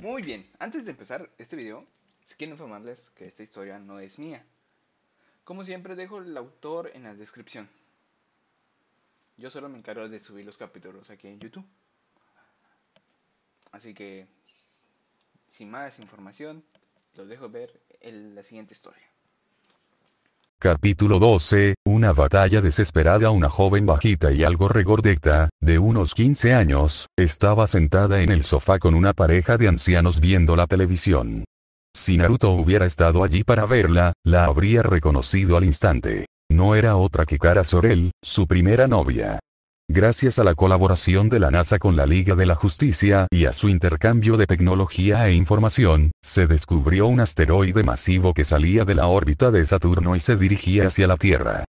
Muy bien, antes de empezar este video, quiero informarles que esta historia no es mía. Como siempre dejo el autor en la descripción. Yo solo me encargo de subir los capítulos aquí en YouTube. Así que, sin más información, los dejo ver la siguiente historia. Capítulo 12, una batalla desesperada. Una joven bajita y algo regordeta, de unos 15 años, estaba sentada en el sofá con una pareja de ancianos viendo la televisión. Si Naruto hubiera estado allí para verla, la habría reconocido al instante. No era otra que Kara Zor-El, su primera novia. Gracias a la colaboración de la NASA con la Liga de la Justicia y a su intercambio de tecnología e información, se descubrió un asteroide masivo que salía de la órbita de Saturno y se dirigía hacia la Tierra.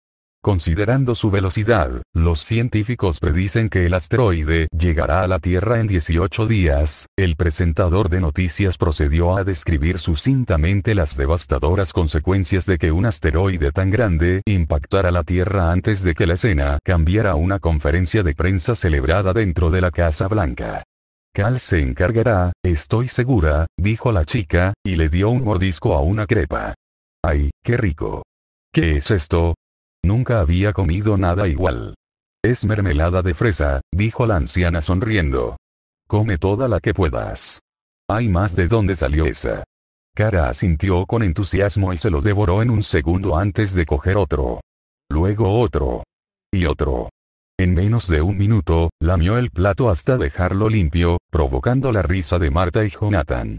Considerando su velocidad, los científicos predicen que el asteroide llegará a la Tierra en 18 días. El presentador de noticias procedió a describir sucintamente las devastadoras consecuencias de que un asteroide tan grande impactara la Tierra antes de que la escena cambiara a una conferencia de prensa celebrada dentro de la Casa Blanca. Cal se encargará, estoy segura, dijo la chica, y le dio un mordisco a una crepa. ¡Ay, qué rico! ¿Qué es esto? Nunca había comido nada igual. Es mermelada de fresa, dijo la anciana sonriendo. Come toda la que puedas. ¿Hay más? ¿De dónde salió esa? Kara asintió con entusiasmo y se lo devoró en un segundo antes de coger otro. Luego otro. Y otro. En menos de un minuto, lamió el plato hasta dejarlo limpio, provocando la risa de Marta y Jonathan.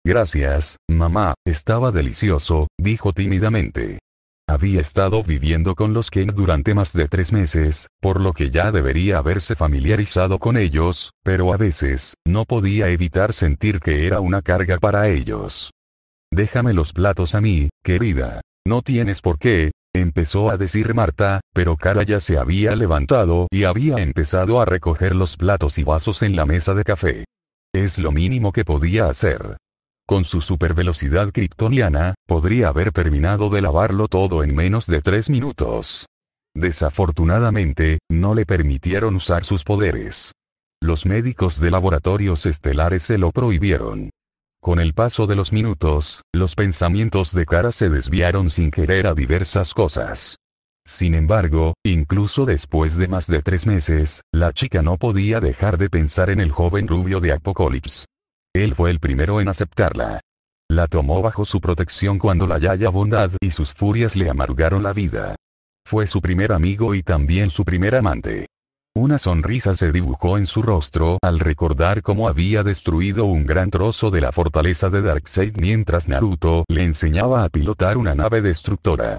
Gracias, mamá, estaba delicioso, dijo tímidamente. Había estado viviendo con los Ken durante más de 3 meses, por lo que ya debería haberse familiarizado con ellos, pero a veces, no podía evitar sentir que era una carga para ellos. Déjame los platos a mí, querida. No tienes por qué, empezó a decir Marta, pero Kara ya se había levantado y había empezado a recoger los platos y vasos en la mesa de café. Es lo mínimo que podía hacer. Con su supervelocidad kryptoniana, podría haber terminado de lavarlo todo en menos de 3 minutos. Desafortunadamente, no le permitieron usar sus poderes. Los médicos de laboratorios estelares se lo prohibieron. Con el paso de los minutos, los pensamientos de Kara se desviaron sin querer a diversas cosas. Sin embargo, incluso después de más de 3 meses, la chica no podía dejar de pensar en el joven rubio de Apocalipsis. Él fue el primero en aceptarla. La tomó bajo su protección cuando la Yaya Bondad y sus furias le amargaron la vida. Fue su primer amigo y también su primer amante. Una sonrisa se dibujó en su rostro al recordar cómo había destruido un gran trozo de la fortaleza de Darkseid mientras Naruto le enseñaba a pilotar una nave destructora.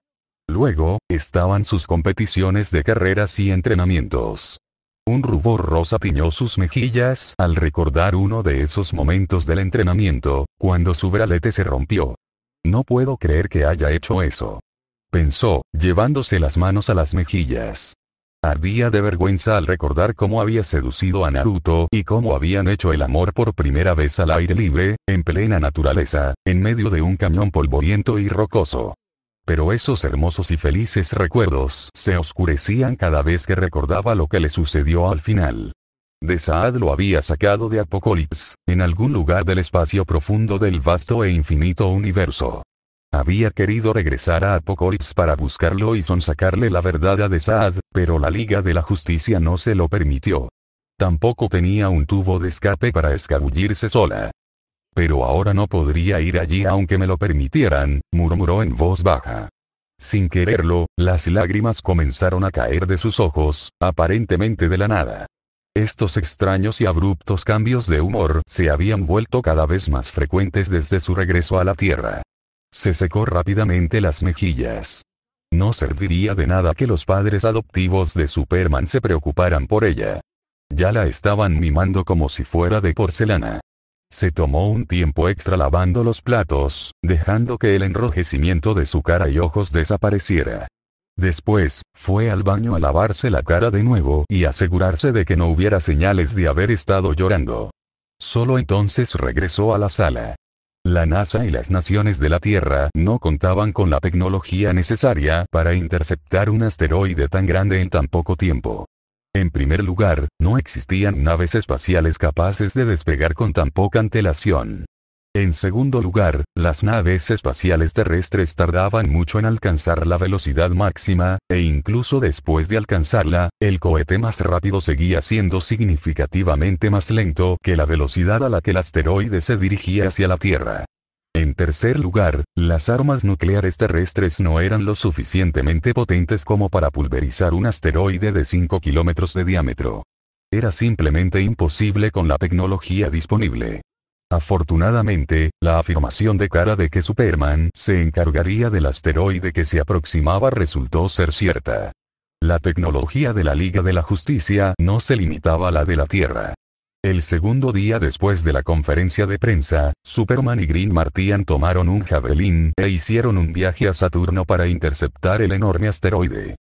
Luego, estaban sus competiciones de carreras y entrenamientos. Un rubor rosa tiñó sus mejillas al recordar uno de esos momentos del entrenamiento, cuando su brazalete se rompió. No puedo creer que haya hecho eso. Pensó, llevándose las manos a las mejillas. Ardía de vergüenza al recordar cómo había seducido a Naruto y cómo habían hecho el amor por primera vez al aire libre, en plena naturaleza, en medio de un cañón polvoriento y rocoso. Pero esos hermosos y felices recuerdos se oscurecían cada vez que recordaba lo que le sucedió al final. Desaad lo había sacado de Apocalipsis, en algún lugar del espacio profundo del vasto e infinito universo. Había querido regresar a Apocalipsis para buscarlo y sonsacarle la verdad a Desaad, pero la Liga de la Justicia no se lo permitió. Tampoco tenía un tubo de escape para escabullirse sola. Pero ahora no podría ir allí aunque me lo permitieran, murmuró en voz baja. Sin quererlo, las lágrimas comenzaron a caer de sus ojos, aparentemente de la nada. Estos extraños y abruptos cambios de humor se habían vuelto cada vez más frecuentes desde su regreso a la Tierra. Se secó rápidamente las mejillas. No serviría de nada que los padres adoptivos de Superman se preocuparan por ella. Ya la estaban mimando como si fuera de porcelana. Se tomó un tiempo extra lavando los platos, dejando que el enrojecimiento de su cara y ojos desapareciera. Después, fue al baño a lavarse la cara de nuevo y asegurarse de que no hubiera señales de haber estado llorando. Solo entonces regresó a la sala. La NASA y las naciones de la Tierra no contaban con la tecnología necesaria para interceptar un asteroide tan grande en tan poco tiempo. En primer lugar, no existían naves espaciales capaces de despegar con tan poca antelación. En segundo lugar, las naves espaciales terrestres tardaban mucho en alcanzar la velocidad máxima, e incluso después de alcanzarla, el cohete más rápido seguía siendo significativamente más lento que la velocidad a la que el asteroide se dirigía hacia la Tierra. En tercer lugar, las armas nucleares terrestres no eran lo suficientemente potentes como para pulverizar un asteroide de 5 kilómetros de diámetro. Era simplemente imposible con la tecnología disponible. Afortunadamente, la afirmación de Kara de que Superman se encargaría del asteroide que se aproximaba resultó ser cierta. La tecnología de la Liga de la Justicia no se limitaba a la de la Tierra. El segundo día después de la conferencia de prensa, Superman y Green Martian tomaron un Javelin e hicieron un viaje a Saturno para interceptar el enorme asteroide.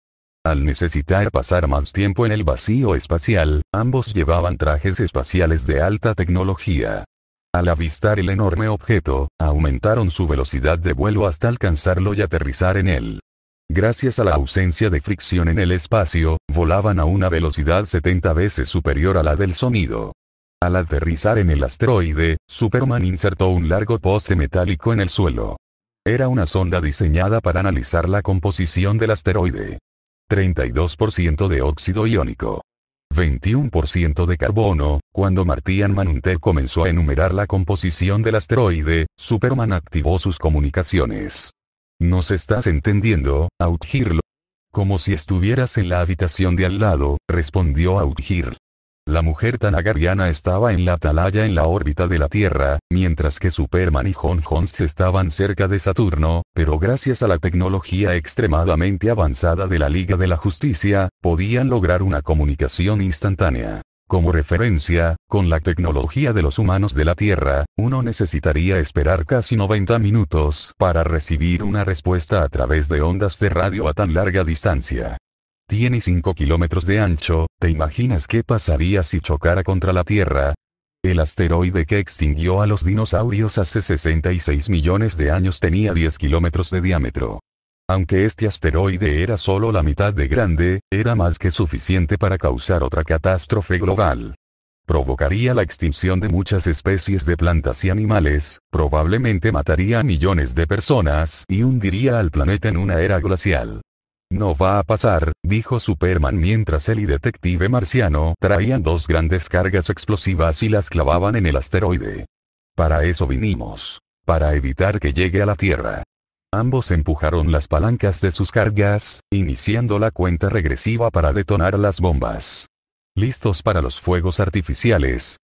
Al necesitar pasar más tiempo en el vacío espacial, ambos llevaban trajes espaciales de alta tecnología. Al avistar el enorme objeto, aumentaron su velocidad de vuelo hasta alcanzarlo y aterrizar en él. Gracias a la ausencia de fricción en el espacio, volaban a una velocidad 70 veces superior a la del sonido. Al aterrizar en el asteroide, Superman insertó un largo poste metálico en el suelo. Era una sonda diseñada para analizar la composición del asteroide. 32% de óxido iónico. 21% de carbono. Cuando Martian Manhunter comenzó a enumerar la composición del asteroide, Superman activó sus comunicaciones. ¿Nos estás entendiendo, Outhir? Como si estuvieras en la habitación de al lado, respondió Outhir. La mujer Tanagariana estaba en la atalaya en la órbita de la Tierra, mientras que Superman y John Jones estaban cerca de Saturno, pero gracias a la tecnología extremadamente avanzada de la Liga de la Justicia, podían lograr una comunicación instantánea. Como referencia, con la tecnología de los humanos de la Tierra, uno necesitaría esperar casi 90 minutos para recibir una respuesta a través de ondas de radio a tan larga distancia. Tiene 5 kilómetros de ancho. ¿Te imaginas qué pasaría si chocara contra la Tierra? El asteroide que extinguió a los dinosaurios hace 66 millones de años tenía 10 kilómetros de diámetro. Aunque este asteroide era solo la mitad de grande, era más que suficiente para causar otra catástrofe global. Provocaría la extinción de muchas especies de plantas y animales, probablemente mataría a millones de personas y hundiría al planeta en una era glacial. No va a pasar, dijo Superman mientras él y Detective Marciano traían dos grandes cargas explosivas y las clavaban en el asteroide. Para eso vinimos. Para evitar que llegue a la Tierra. Ambos empujaron las palancas de sus cargas, iniciando la cuenta regresiva para detonar las bombas. ¿Listos para los fuegos artificiales?,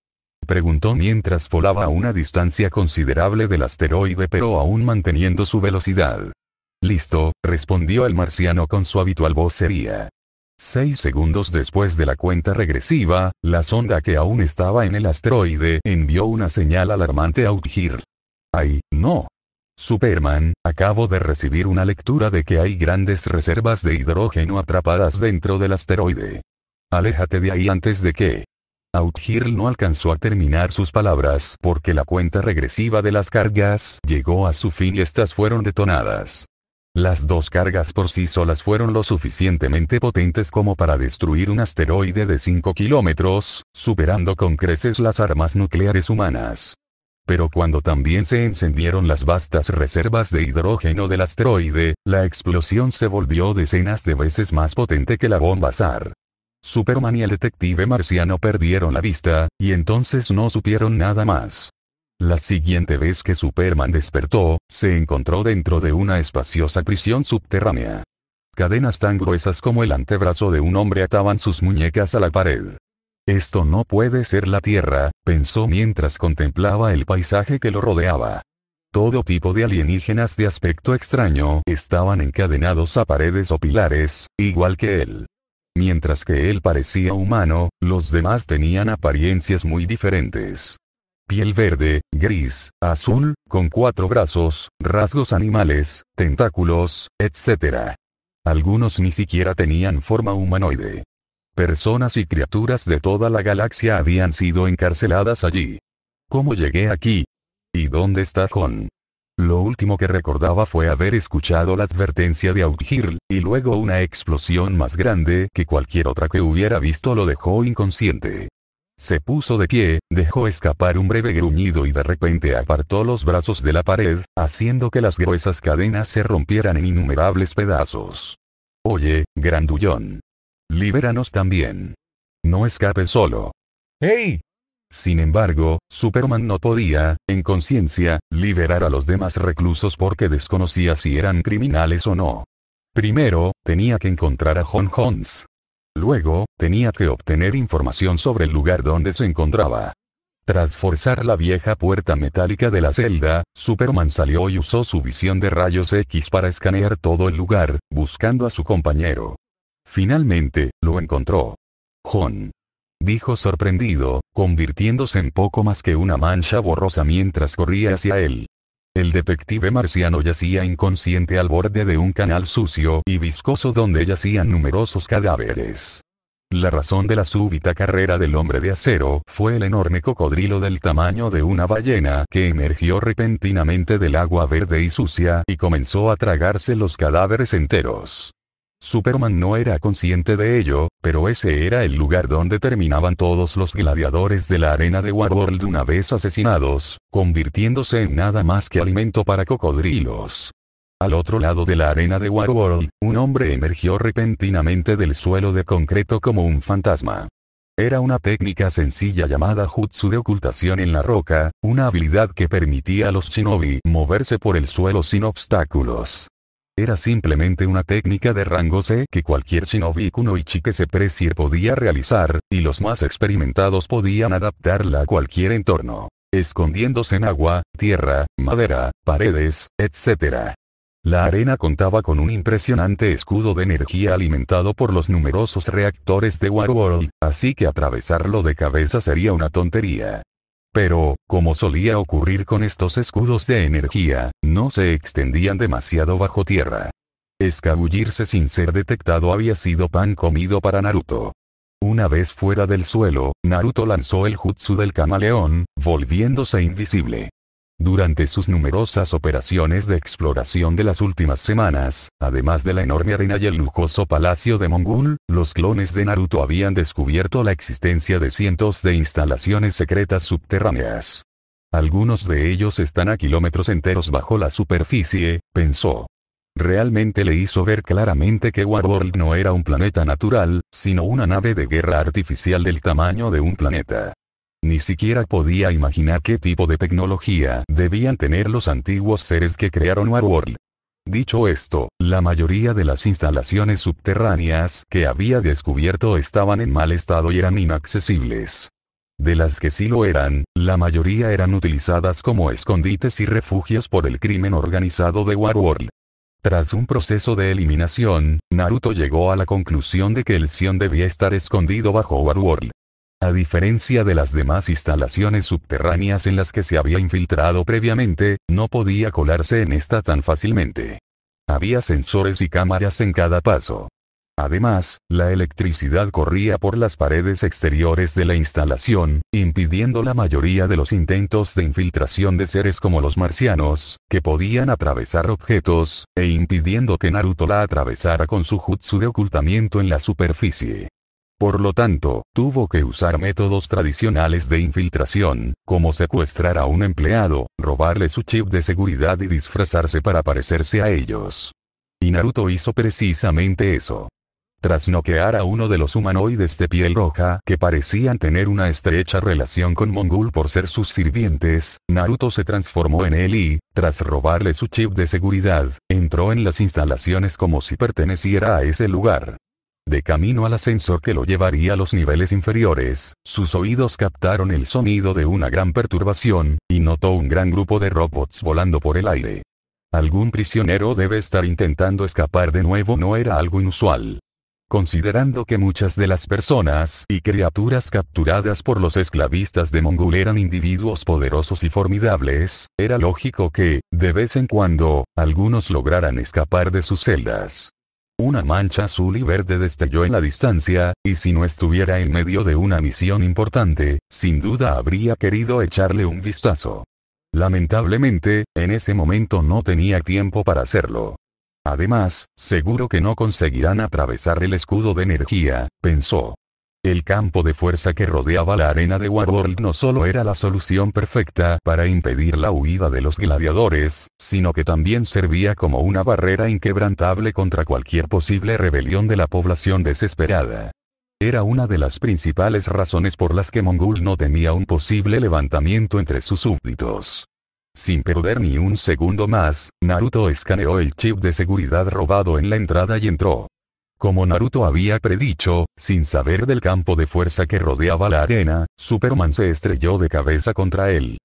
preguntó mientras volaba a una distancia considerable del asteroide pero aún manteniendo su velocidad. Listo, respondió el marciano con su habitual vocería. 6 segundos después de la cuenta regresiva, la sonda que aún estaba en el asteroide envió una señal alarmante a Outhir. ¡Ay, no! Superman, acabo de recibir una lectura de que hay grandes reservas de hidrógeno atrapadas dentro del asteroide. Aléjate de ahí antes de que... Outhir no alcanzó a terminar sus palabras porque la cuenta regresiva de las cargas llegó a su fin y estas fueron detonadas. Las dos cargas por sí solas fueron lo suficientemente potentes como para destruir un asteroide de 5 kilómetros, superando con creces las armas nucleares humanas. Pero cuando también se encendieron las vastas reservas de hidrógeno del asteroide, la explosión se volvió decenas de veces más potente que la bomba SAR. Superman y el detective marciano perdieron la vista, y entonces no supieron nada más. La siguiente vez que Superman despertó, se encontró dentro de una espaciosa prisión subterránea. Cadenas tan gruesas como el antebrazo de un hombre ataban sus muñecas a la pared. Esto no puede ser la Tierra, pensó mientras contemplaba el paisaje que lo rodeaba. Todo tipo de alienígenas de aspecto extraño estaban encadenados a paredes o pilares, igual que él. Mientras que él parecía humano, los demás tenían apariencias muy diferentes. Piel verde, gris, azul, con 4 brazos, rasgos animales, tentáculos, etc. Algunos ni siquiera tenían forma humanoide. Personas y criaturas de toda la galaxia habían sido encarceladas allí. ¿Cómo llegué aquí? ¿Y dónde está John? Lo último que recordaba fue haber escuchado la advertencia de Outhir, y luego una explosión más grande que cualquier otra que hubiera visto lo dejó inconsciente. Se puso de pie, dejó escapar un breve gruñido y de repente apartó los brazos de la pared, haciendo que las gruesas cadenas se rompieran en innumerables pedazos. Oye, grandullón. Libéranos también. No escapes solo. ¡Hey! Sin embargo, Superman no podía, en conciencia, liberar a los demás reclusos porque desconocía si eran criminales o no. Primero, tenía que encontrar a John Jones. Luego, tenía que obtener información sobre el lugar donde se encontraba. Tras forzar la vieja puerta metálica de la celda, Superman salió y usó su visión de rayos X para escanear todo el lugar, buscando a su compañero. Finalmente, lo encontró. John, dijo sorprendido, convirtiéndose en poco más que una mancha borrosa mientras corría hacia él. El detective marciano yacía inconsciente al borde de un canal sucio y viscoso donde yacían numerosos cadáveres. La razón de la súbita carrera del hombre de acero fue el enorme cocodrilo del tamaño de una ballena que emergió repentinamente del agua verde y sucia y comenzó a tragarse los cadáveres enteros. Superman no era consciente de ello, pero ese era el lugar donde terminaban todos los gladiadores de la arena de Warworld una vez asesinados, convirtiéndose en nada más que alimento para cocodrilos. Al otro lado de la arena de Warworld, un hombre emergió repentinamente del suelo de concreto como un fantasma. Era una técnica sencilla llamada Jutsu de ocultación en la roca, una habilidad que permitía a los shinobi moverse por el suelo sin obstáculos. Era simplemente una técnica de rango C que cualquier shinobi kunoichi que se precie podía realizar, y los más experimentados podían adaptarla a cualquier entorno, escondiéndose en agua, tierra, madera, paredes, etc. La arena contaba con un impresionante escudo de energía alimentado por los numerosos reactores de Warworld, así que atravesarlo de cabeza sería una tontería. Pero, como solía ocurrir con estos escudos de energía, no se extendían demasiado bajo tierra. Escabullirse sin ser detectado había sido pan comido para Naruto. Una vez fuera del suelo, Naruto lanzó el jutsu del camaleón, volviéndose invisible. Durante sus numerosas operaciones de exploración de las últimas semanas, además de la enorme arena y el lujoso palacio de Mongul, los clones de Naruto habían descubierto la existencia de cientos de instalaciones secretas subterráneas. Algunos de ellos están a kilómetros enteros bajo la superficie, pensó. Realmente le hizo ver claramente que Warworld no era un planeta natural, sino una nave de guerra artificial del tamaño de un planeta. Ni siquiera podía imaginar qué tipo de tecnología debían tener los antiguos seres que crearon Warworld. Dicho esto, la mayoría de las instalaciones subterráneas que había descubierto estaban en mal estado y eran inaccesibles. De las que sí lo eran, la mayoría eran utilizadas como escondites y refugios por el crimen organizado de Warworld. Tras un proceso de eliminación, Naruto llegó a la conclusión de que el Sion debía estar escondido bajo Warworld. A diferencia de las demás instalaciones subterráneas en las que se había infiltrado previamente, no podía colarse en esta tan fácilmente. Había sensores y cámaras en cada paso. Además, la electricidad corría por las paredes exteriores de la instalación, impidiendo la mayoría de los intentos de infiltración de seres como los marcianos, que podían atravesar objetos, e impidiendo que Naruto la atravesara con su jutsu de ocultamiento en la superficie. Por lo tanto, tuvo que usar métodos tradicionales de infiltración, como secuestrar a un empleado, robarle su chip de seguridad y disfrazarse para parecerse a ellos. Y Naruto hizo precisamente eso. Tras noquear a uno de los humanoides de piel roja que parecían tener una estrecha relación con Mongul por ser sus sirvientes, Naruto se transformó en él y, tras robarle su chip de seguridad, entró en las instalaciones como si perteneciera a ese lugar. De camino al ascensor que lo llevaría a los niveles inferiores, sus oídos captaron el sonido de una gran perturbación, y notó un gran grupo de robots volando por el aire. Algún prisionero debe estar intentando escapar de nuevo, no era algo inusual. Considerando que muchas de las personas y criaturas capturadas por los esclavistas de Mongul eran individuos poderosos y formidables, era lógico que, de vez en cuando, algunos lograran escapar de sus celdas. Una mancha azul y verde destelló en la distancia, y si no estuviera en medio de una misión importante, sin duda habría querido echarle un vistazo. Lamentablemente, en ese momento no tenía tiempo para hacerlo. Además, seguro que no conseguirán atravesar el escudo de energía, pensó. El campo de fuerza que rodeaba la arena de Warworld no solo era la solución perfecta para impedir la huida de los gladiadores, sino que también servía como una barrera inquebrantable contra cualquier posible rebelión de la población desesperada. Era una de las principales razones por las que Mongul no temía un posible levantamiento entre sus súbditos. Sin perder ni un segundo más, Naruto escaneó el chip de seguridad robado en la entrada y entró. Como Naruto había predicho, sin saber del campo de fuerza que rodeaba la arena, Superman se estrelló de cabeza contra él.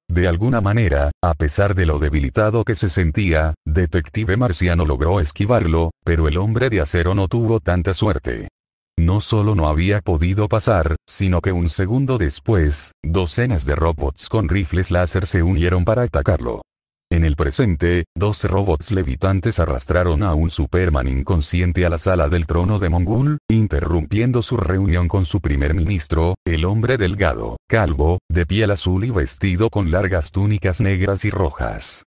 De alguna manera, a pesar de lo debilitado que se sentía, Detective Marciano logró esquivarlo, pero el hombre de acero no tuvo tanta suerte. No solo no había podido pasar, sino que un segundo después, docenas de robots con rifles láser se unieron para atacarlo. En el presente, 12 robots levitantes arrastraron a un Superman inconsciente a la sala del trono de Mongul, interrumpiendo su reunión con su primer ministro, el hombre delgado, calvo, de piel azul y vestido con largas túnicas negras y rojas.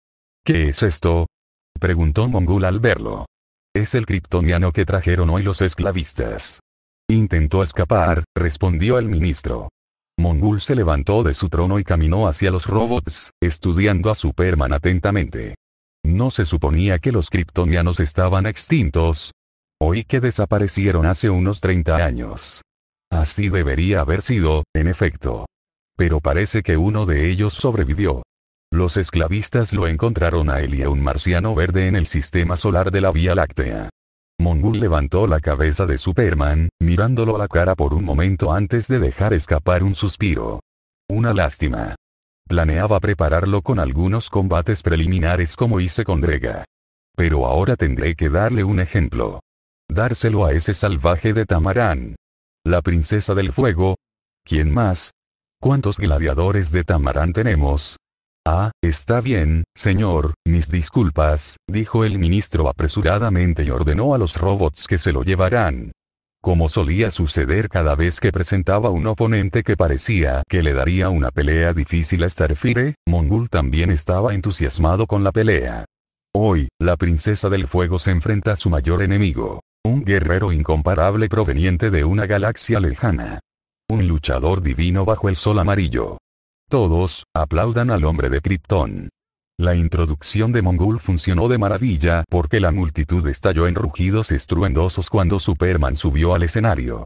¿Qué es esto?, preguntó Mongul al verlo. Es el kryptoniano que trajeron hoy los esclavistas. Intentó escapar, respondió el ministro. Mongul se levantó de su trono y caminó hacia los robots, estudiando a Superman atentamente. ¿No se suponía que los kryptonianos estaban extintos? Oí que desaparecieron hace unos 30 años. Así debería haber sido, en efecto. Pero parece que uno de ellos sobrevivió. Los esclavistas lo encontraron a él y a un marciano verde en el sistema solar de la Vía Láctea. Mongul levantó la cabeza de Superman, mirándolo a la cara por un momento antes de dejar escapar un suspiro. Una lástima. Planeaba prepararlo con algunos combates preliminares como hice con Drega. Pero ahora tendré que darle un ejemplo. Dárselo a ese salvaje de Tamarán. La princesa del fuego. ¿Quién más? ¿Cuántos gladiadores de Tamarán tenemos? Ah, está bien, señor, mis disculpas, dijo el ministro apresuradamente y ordenó a los robots que se lo llevaran. Como solía suceder cada vez que presentaba un oponente que parecía que le daría una pelea difícil a Starfire, Mongul también estaba entusiasmado con la pelea. Hoy, la princesa del fuego se enfrenta a su mayor enemigo, un guerrero incomparable proveniente de una galaxia lejana. Un luchador divino bajo el sol amarillo. Todos, aplaudan al hombre de Krypton. La introducción de Mongul funcionó de maravilla porque la multitud estalló en rugidos estruendosos cuando Superman subió al escenario.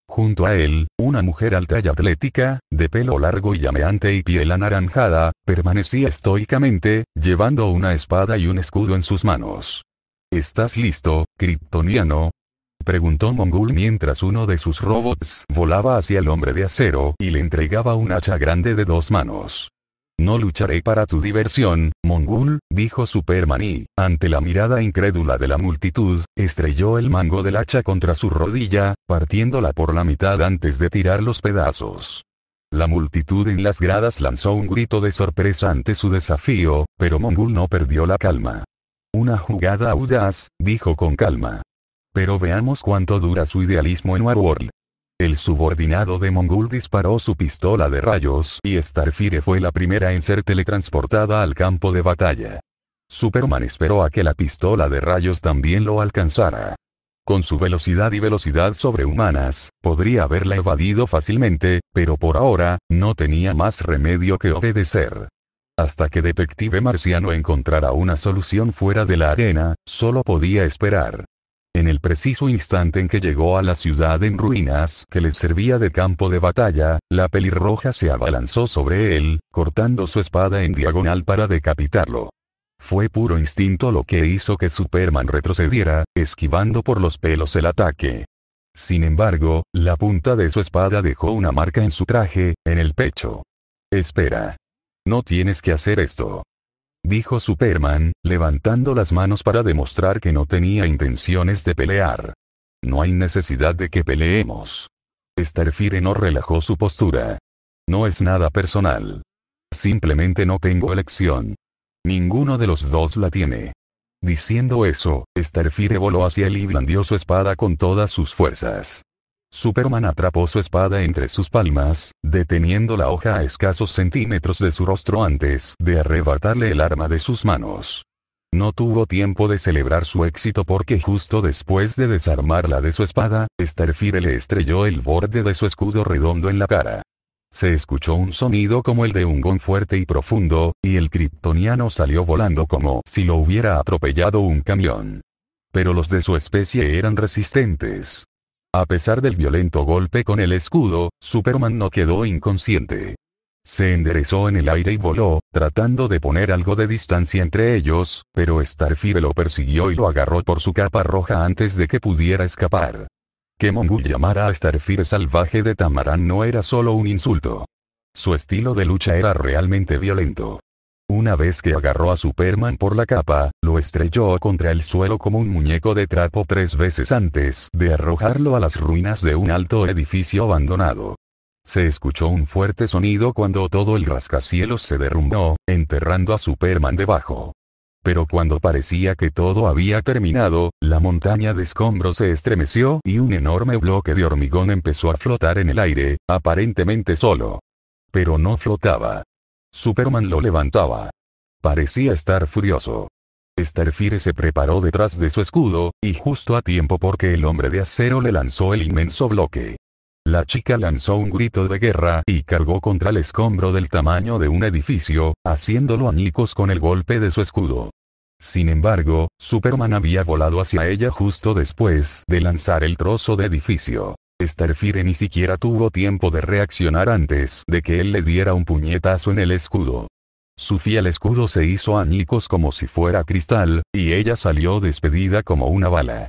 Junto a él, una mujer alta y atlética, de pelo largo y llameante y piel anaranjada, permanecía estoicamente, llevando una espada y un escudo en sus manos. ¿Estás listo, kryptoniano?, preguntó Mongul mientras uno de sus robots volaba hacia el hombre de acero y le entregaba un hacha grande de 2 manos. No lucharé para tu diversión, Mongul, dijo Superman y, ante la mirada incrédula de la multitud, estrelló el mango del hacha contra su rodilla, partiéndola por la mitad antes de tirar los pedazos. La multitud en las gradas lanzó un grito de sorpresa ante su desafío, pero Mongul no perdió la calma. Una jugada audaz, dijo con calma. Pero veamos cuánto dura su idealismo en Warworld. El subordinado de Mongul disparó su pistola de rayos y Starfire fue la primera en ser teletransportada al campo de batalla. Superman esperó a que la pistola de rayos también lo alcanzara. Con su velocidad y velocidad sobrehumanas, podría haberla evadido fácilmente, pero por ahora, no tenía más remedio que obedecer. Hasta que Detective Marciano encontrara una solución fuera de la arena, solo podía esperar. En el preciso instante en que llegó a la ciudad en ruinas que les servía de campo de batalla, la pelirroja se abalanzó sobre él, cortando su espada en diagonal para decapitarlo. Fue puro instinto lo que hizo que Superman retrocediera, esquivando por los pelos el ataque. Sin embargo, la punta de su espada dejó una marca en su traje, en el pecho. Espera. No tienes que hacer esto, dijo Superman, levantando las manos para demostrar que no tenía intenciones de pelear. No hay necesidad de que peleemos. Starfire no relajó su postura. No es nada personal. Simplemente no tengo elección. Ninguno de los dos la tiene. Diciendo eso, Starfire voló hacia él y blandió su espada con todas sus fuerzas. Superman atrapó su espada entre sus palmas, deteniendo la hoja a escasos centímetros de su rostro antes de arrebatarle el arma de sus manos. No tuvo tiempo de celebrar su éxito porque justo después de desarmarla de su espada, Starfire le estrelló el borde de su escudo redondo en la cara. Se escuchó un sonido como el de un gong fuerte y profundo, y el kryptoniano salió volando como si lo hubiera atropellado un camión. Pero los de su especie eran resistentes. A pesar del violento golpe con el escudo, Superman no quedó inconsciente. Se enderezó en el aire y voló, tratando de poner algo de distancia entre ellos, pero Starfire lo persiguió y lo agarró por su capa roja antes de que pudiera escapar. Que Mongul llamara a Starfire salvaje de Tamaran no era solo un insulto. Su estilo de lucha era realmente violento. Una vez que agarró a Superman por la capa, lo estrelló contra el suelo como un muñeco de trapo 3 veces antes de arrojarlo a las ruinas de un alto edificio abandonado. Se escuchó un fuerte sonido cuando todo el rascacielos se derrumbó, enterrando a Superman debajo. Pero cuando parecía que todo había terminado, la montaña de escombros se estremeció y un enorme bloque de hormigón empezó a flotar en el aire, aparentemente solo. Pero no flotaba. Superman lo levantaba. Parecía estar furioso. Starfire se preparó detrás de su escudo, y justo a tiempo porque el hombre de acero le lanzó el inmenso bloque. La chica lanzó un grito de guerra y cargó contra el escombro del tamaño de un edificio, haciéndolo añicos con el golpe de su escudo. Sin embargo, Superman había volado hacia ella justo después de lanzar el trozo de edificio. Starfire ni siquiera tuvo tiempo de reaccionar antes de que él le diera un puñetazo en el escudo. Su fiel escudo se hizo añicos como si fuera cristal, y ella salió despedida como una bala.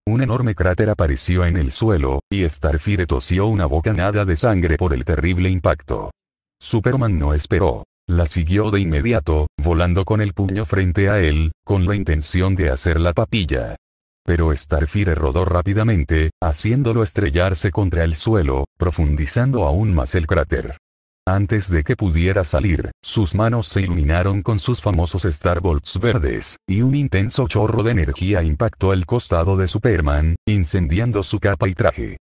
Un enorme cráter apareció en el suelo, y Starfire tosió una bocanada de sangre por el terrible impacto. Superman no esperó. La siguió de inmediato, volando con el puño frente a él, con la intención de hacer la papilla. Pero Starfire rodó rápidamente, haciéndolo estrellarse contra el suelo, profundizando aún más el cráter. Antes de que pudiera salir, sus manos se iluminaron con sus famosos Starbolts verdes, y un intenso chorro de energía impactó el costado de Superman, incendiando su capa y traje.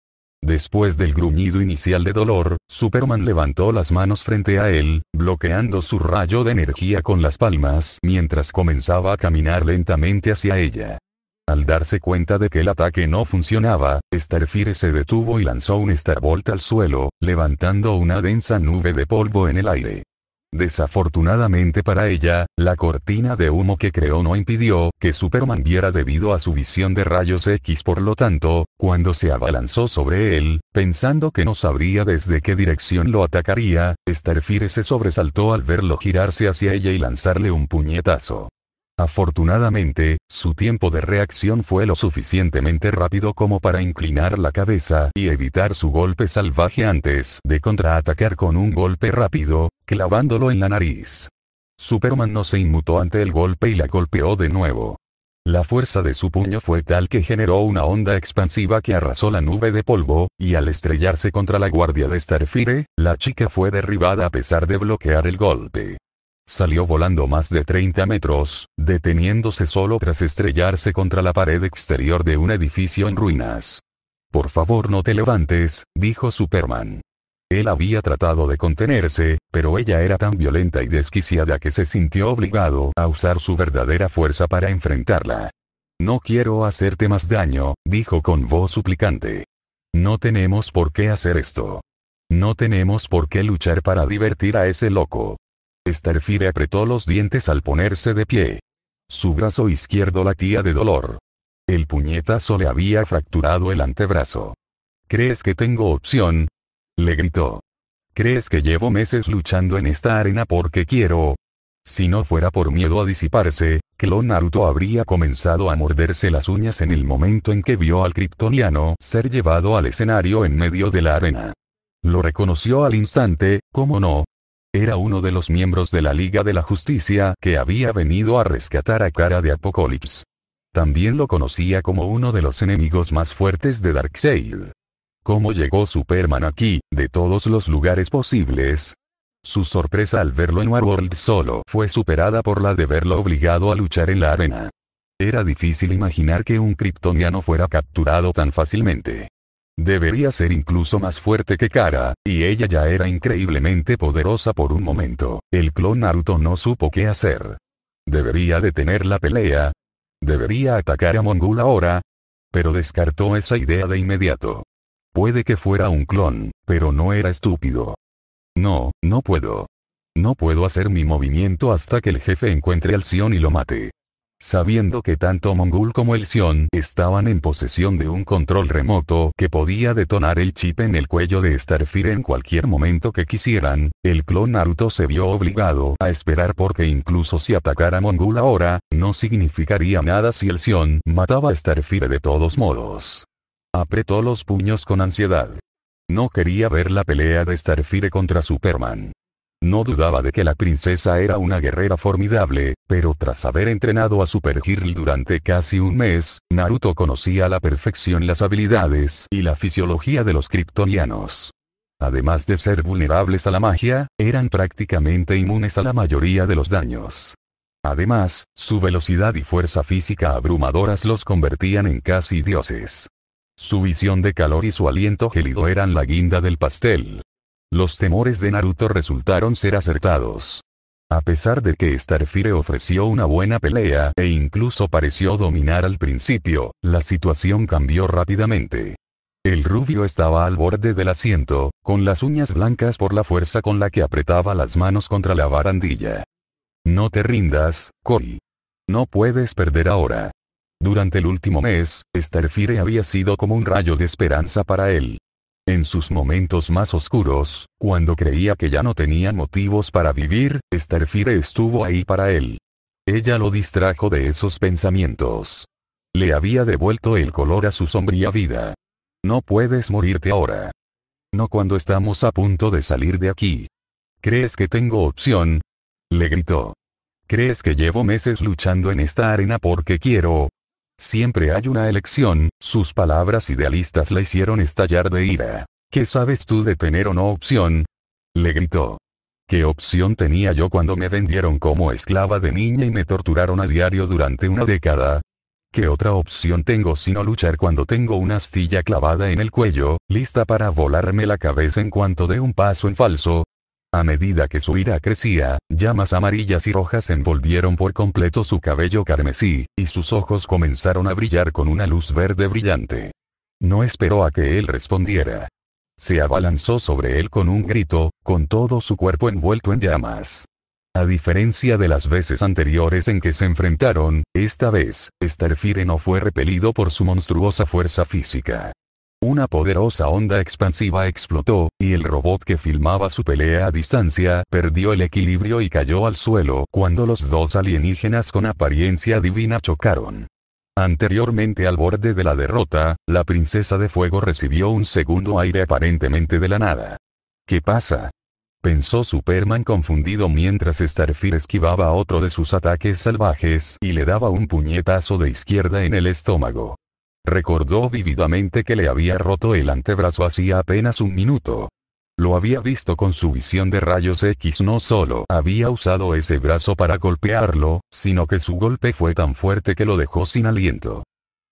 Después del gruñido inicial de dolor, Superman levantó las manos frente a él, bloqueando su rayo de energía con las palmas mientras comenzaba a caminar lentamente hacia ella. Al darse cuenta de que el ataque no funcionaba, Starfire se detuvo y lanzó un Starbolt al suelo, levantando una densa nube de polvo en el aire. Desafortunadamente para ella, la cortina de humo que creó no impidió que Superman viera debido a su visión de rayos X. Por lo tanto, cuando se abalanzó sobre él, pensando que no sabría desde qué dirección lo atacaría, Starfire se sobresaltó al verlo girarse hacia ella y lanzarle un puñetazo. Afortunadamente, su tiempo de reacción fue lo suficientemente rápido como para inclinar la cabeza y evitar su golpe salvaje antes de contraatacar con un golpe rápido, clavándolo en la nariz. Superman no se inmutó ante el golpe y la golpeó de nuevo. La fuerza de su puño fue tal que generó una onda expansiva que arrasó la nube de polvo, y al estrellarse contra la guardia de Starfire, la chica fue derribada a pesar de bloquear el golpe. Salió volando más de 30 metros, deteniéndose solo tras estrellarse contra la pared exterior de un edificio en ruinas. «Por favor no te levantes», dijo Superman. Él había tratado de contenerse, pero ella era tan violenta y desquiciada que se sintió obligado a usar su verdadera fuerza para enfrentarla. «No quiero hacerte más daño», dijo con voz suplicante. «No tenemos por qué hacer esto. No tenemos por qué luchar para divertir a ese loco». Starfire apretó los dientes al ponerse de pie. Su brazo izquierdo latía de dolor. El puñetazo le había fracturado el antebrazo. «¿Crees que tengo opción?», le gritó. «¿Crees que llevo meses luchando en esta arena porque quiero?». Si no fuera por miedo a disiparse, Clon Naruto habría comenzado a morderse las uñas en el momento en que vio al kryptoniano ser llevado al escenario en medio de la arena. Lo reconoció al instante, ¿cómo no? Era uno de los miembros de la Liga de la Justicia que había venido a rescatar a Kara de Apokolips. También lo conocía como uno de los enemigos más fuertes de Darkseid. ¿Cómo llegó Superman aquí, de todos los lugares posibles? Su sorpresa al verlo en Warworld solo fue superada por la de verlo obligado a luchar en la arena. Era difícil imaginar que un kryptoniano fuera capturado tan fácilmente. Debería ser incluso más fuerte que Kara, y ella ya era increíblemente poderosa por un momento. El clon Naruto no supo qué hacer. Debería detener la pelea. Debería atacar a Mongul ahora. Pero descartó esa idea de inmediato. Puede que fuera un clon, pero no era estúpido. No, no puedo. No puedo hacer mi movimiento hasta que el jefe encuentre al Sion y lo mate. Sabiendo que tanto Mongul como el Sion estaban en posesión de un control remoto que podía detonar el chip en el cuello de Starfire en cualquier momento que quisieran, el clon Naruto se vio obligado a esperar porque incluso si atacara a Mongul ahora, no significaría nada si el Sion mataba a Starfire de todos modos. Apretó los puños con ansiedad. No quería ver la pelea de Starfire contra Superman. No dudaba de que la princesa era una guerrera formidable, pero tras haber entrenado a Super Girl durante casi un mes, Naruto conocía a la perfección las habilidades y la fisiología de los kryptonianos. Además de ser vulnerables a la magia, eran prácticamente inmunes a la mayoría de los daños. Además, su velocidad y fuerza física abrumadoras los convertían en casi dioses. Su visión de calor y su aliento gélido eran la guinda del pastel. Los temores de Naruto resultaron ser acertados. A pesar de que Starfire ofreció una buena pelea e incluso pareció dominar al principio, la situación cambió rápidamente. El rubio estaba al borde del asiento, con las uñas blancas por la fuerza con la que apretaba las manos contra la barandilla. No te rindas, Koi. No puedes perder ahora. Durante el último mes, Starfire había sido como un rayo de esperanza para él. En sus momentos más oscuros, cuando creía que ya no tenía motivos para vivir, Starfire estuvo ahí para él. Ella lo distrajo de esos pensamientos. Le había devuelto el color a su sombría vida. No puedes morirte ahora. No cuando estamos a punto de salir de aquí. ¿Crees que tengo opción? Le gritó. ¿Crees que llevo meses luchando en esta arena porque quiero? Siempre hay una elección. Sus palabras idealistas la hicieron estallar de ira. ¿Qué sabes tú de tener o no opción? Le gritó. ¿Qué opción tenía yo cuando me vendieron como esclava de niña y me torturaron a diario durante una década? ¿Qué otra opción tengo sino luchar cuando tengo una astilla clavada en el cuello, lista para volarme la cabeza en cuanto dé un paso en falso? A medida que su ira crecía, llamas amarillas y rojas envolvieron por completo su cabello carmesí, y sus ojos comenzaron a brillar con una luz verde brillante. No esperó a que él respondiera. Se abalanzó sobre él con un grito, con todo su cuerpo envuelto en llamas. A diferencia de las veces anteriores en que se enfrentaron, esta vez, Starfire no fue repelido por su monstruosa fuerza física. Una poderosa onda expansiva explotó, y el robot que filmaba su pelea a distancia perdió el equilibrio y cayó al suelo cuando los dos alienígenas con apariencia divina chocaron. Anteriormente al borde de la derrota, la princesa de fuego recibió un segundo aire aparentemente de la nada. ¿Qué pasa?, pensó Superman confundido mientras Starfire esquivaba a otro de sus ataques salvajes y le daba un puñetazo de izquierda en el estómago. Recordó vívidamente que le había roto el antebrazo hacía apenas un minuto. Lo había visto con su visión de rayos X. No solo había usado ese brazo para golpearlo, sino que su golpe fue tan fuerte que lo dejó sin aliento.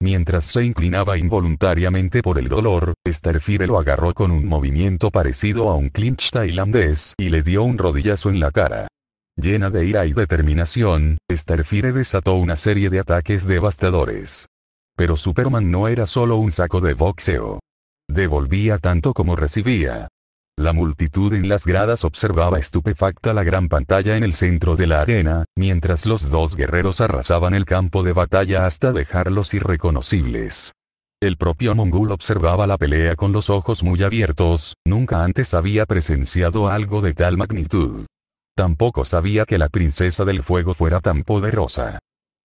Mientras se inclinaba involuntariamente por el dolor, Starfire lo agarró con un movimiento parecido a un clinch tailandés y le dio un rodillazo en la cara. Llena de ira y determinación, Starfire desató una serie de ataques devastadores. Pero Superman no era solo un saco de boxeo. Devolvía tanto como recibía. La multitud en las gradas observaba estupefacta la gran pantalla en el centro de la arena, mientras los dos guerreros arrasaban el campo de batalla hasta dejarlos irreconocibles. El propio Mongul observaba la pelea con los ojos muy abiertos, nunca antes había presenciado algo de tal magnitud. Tampoco sabía que la princesa del fuego fuera tan poderosa.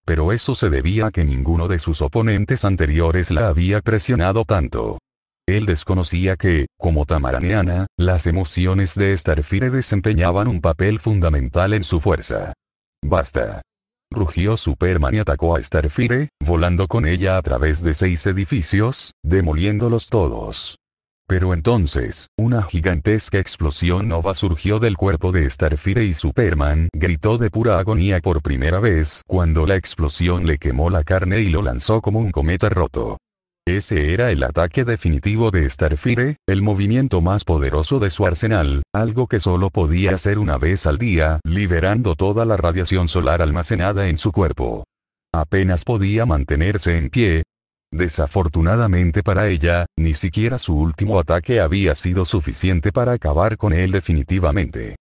Pero eso se debía a que ninguno de sus oponentes anteriores la había presionado tanto. Él desconocía que, como tamaraneana, las emociones de Starfire desempeñaban un papel fundamental en su fuerza. ¡Basta!, rugió Superman y atacó a Starfire, volando con ella a través de 6 edificios, demoliéndolos todos. Pero entonces, una gigantesca explosión nova surgió del cuerpo de Starfire y Superman gritó de pura agonía por primera vez cuando la explosión le quemó la carne y lo lanzó como un cometa roto. Ese era el ataque definitivo de Starfire, el movimiento más poderoso de su arsenal, algo que solo podía hacer una vez al día, liberando toda la radiación solar almacenada en su cuerpo. Apenas podía mantenerse en pie. Desafortunadamente para ella, ni siquiera su último ataque había sido suficiente para acabar con él definitivamente.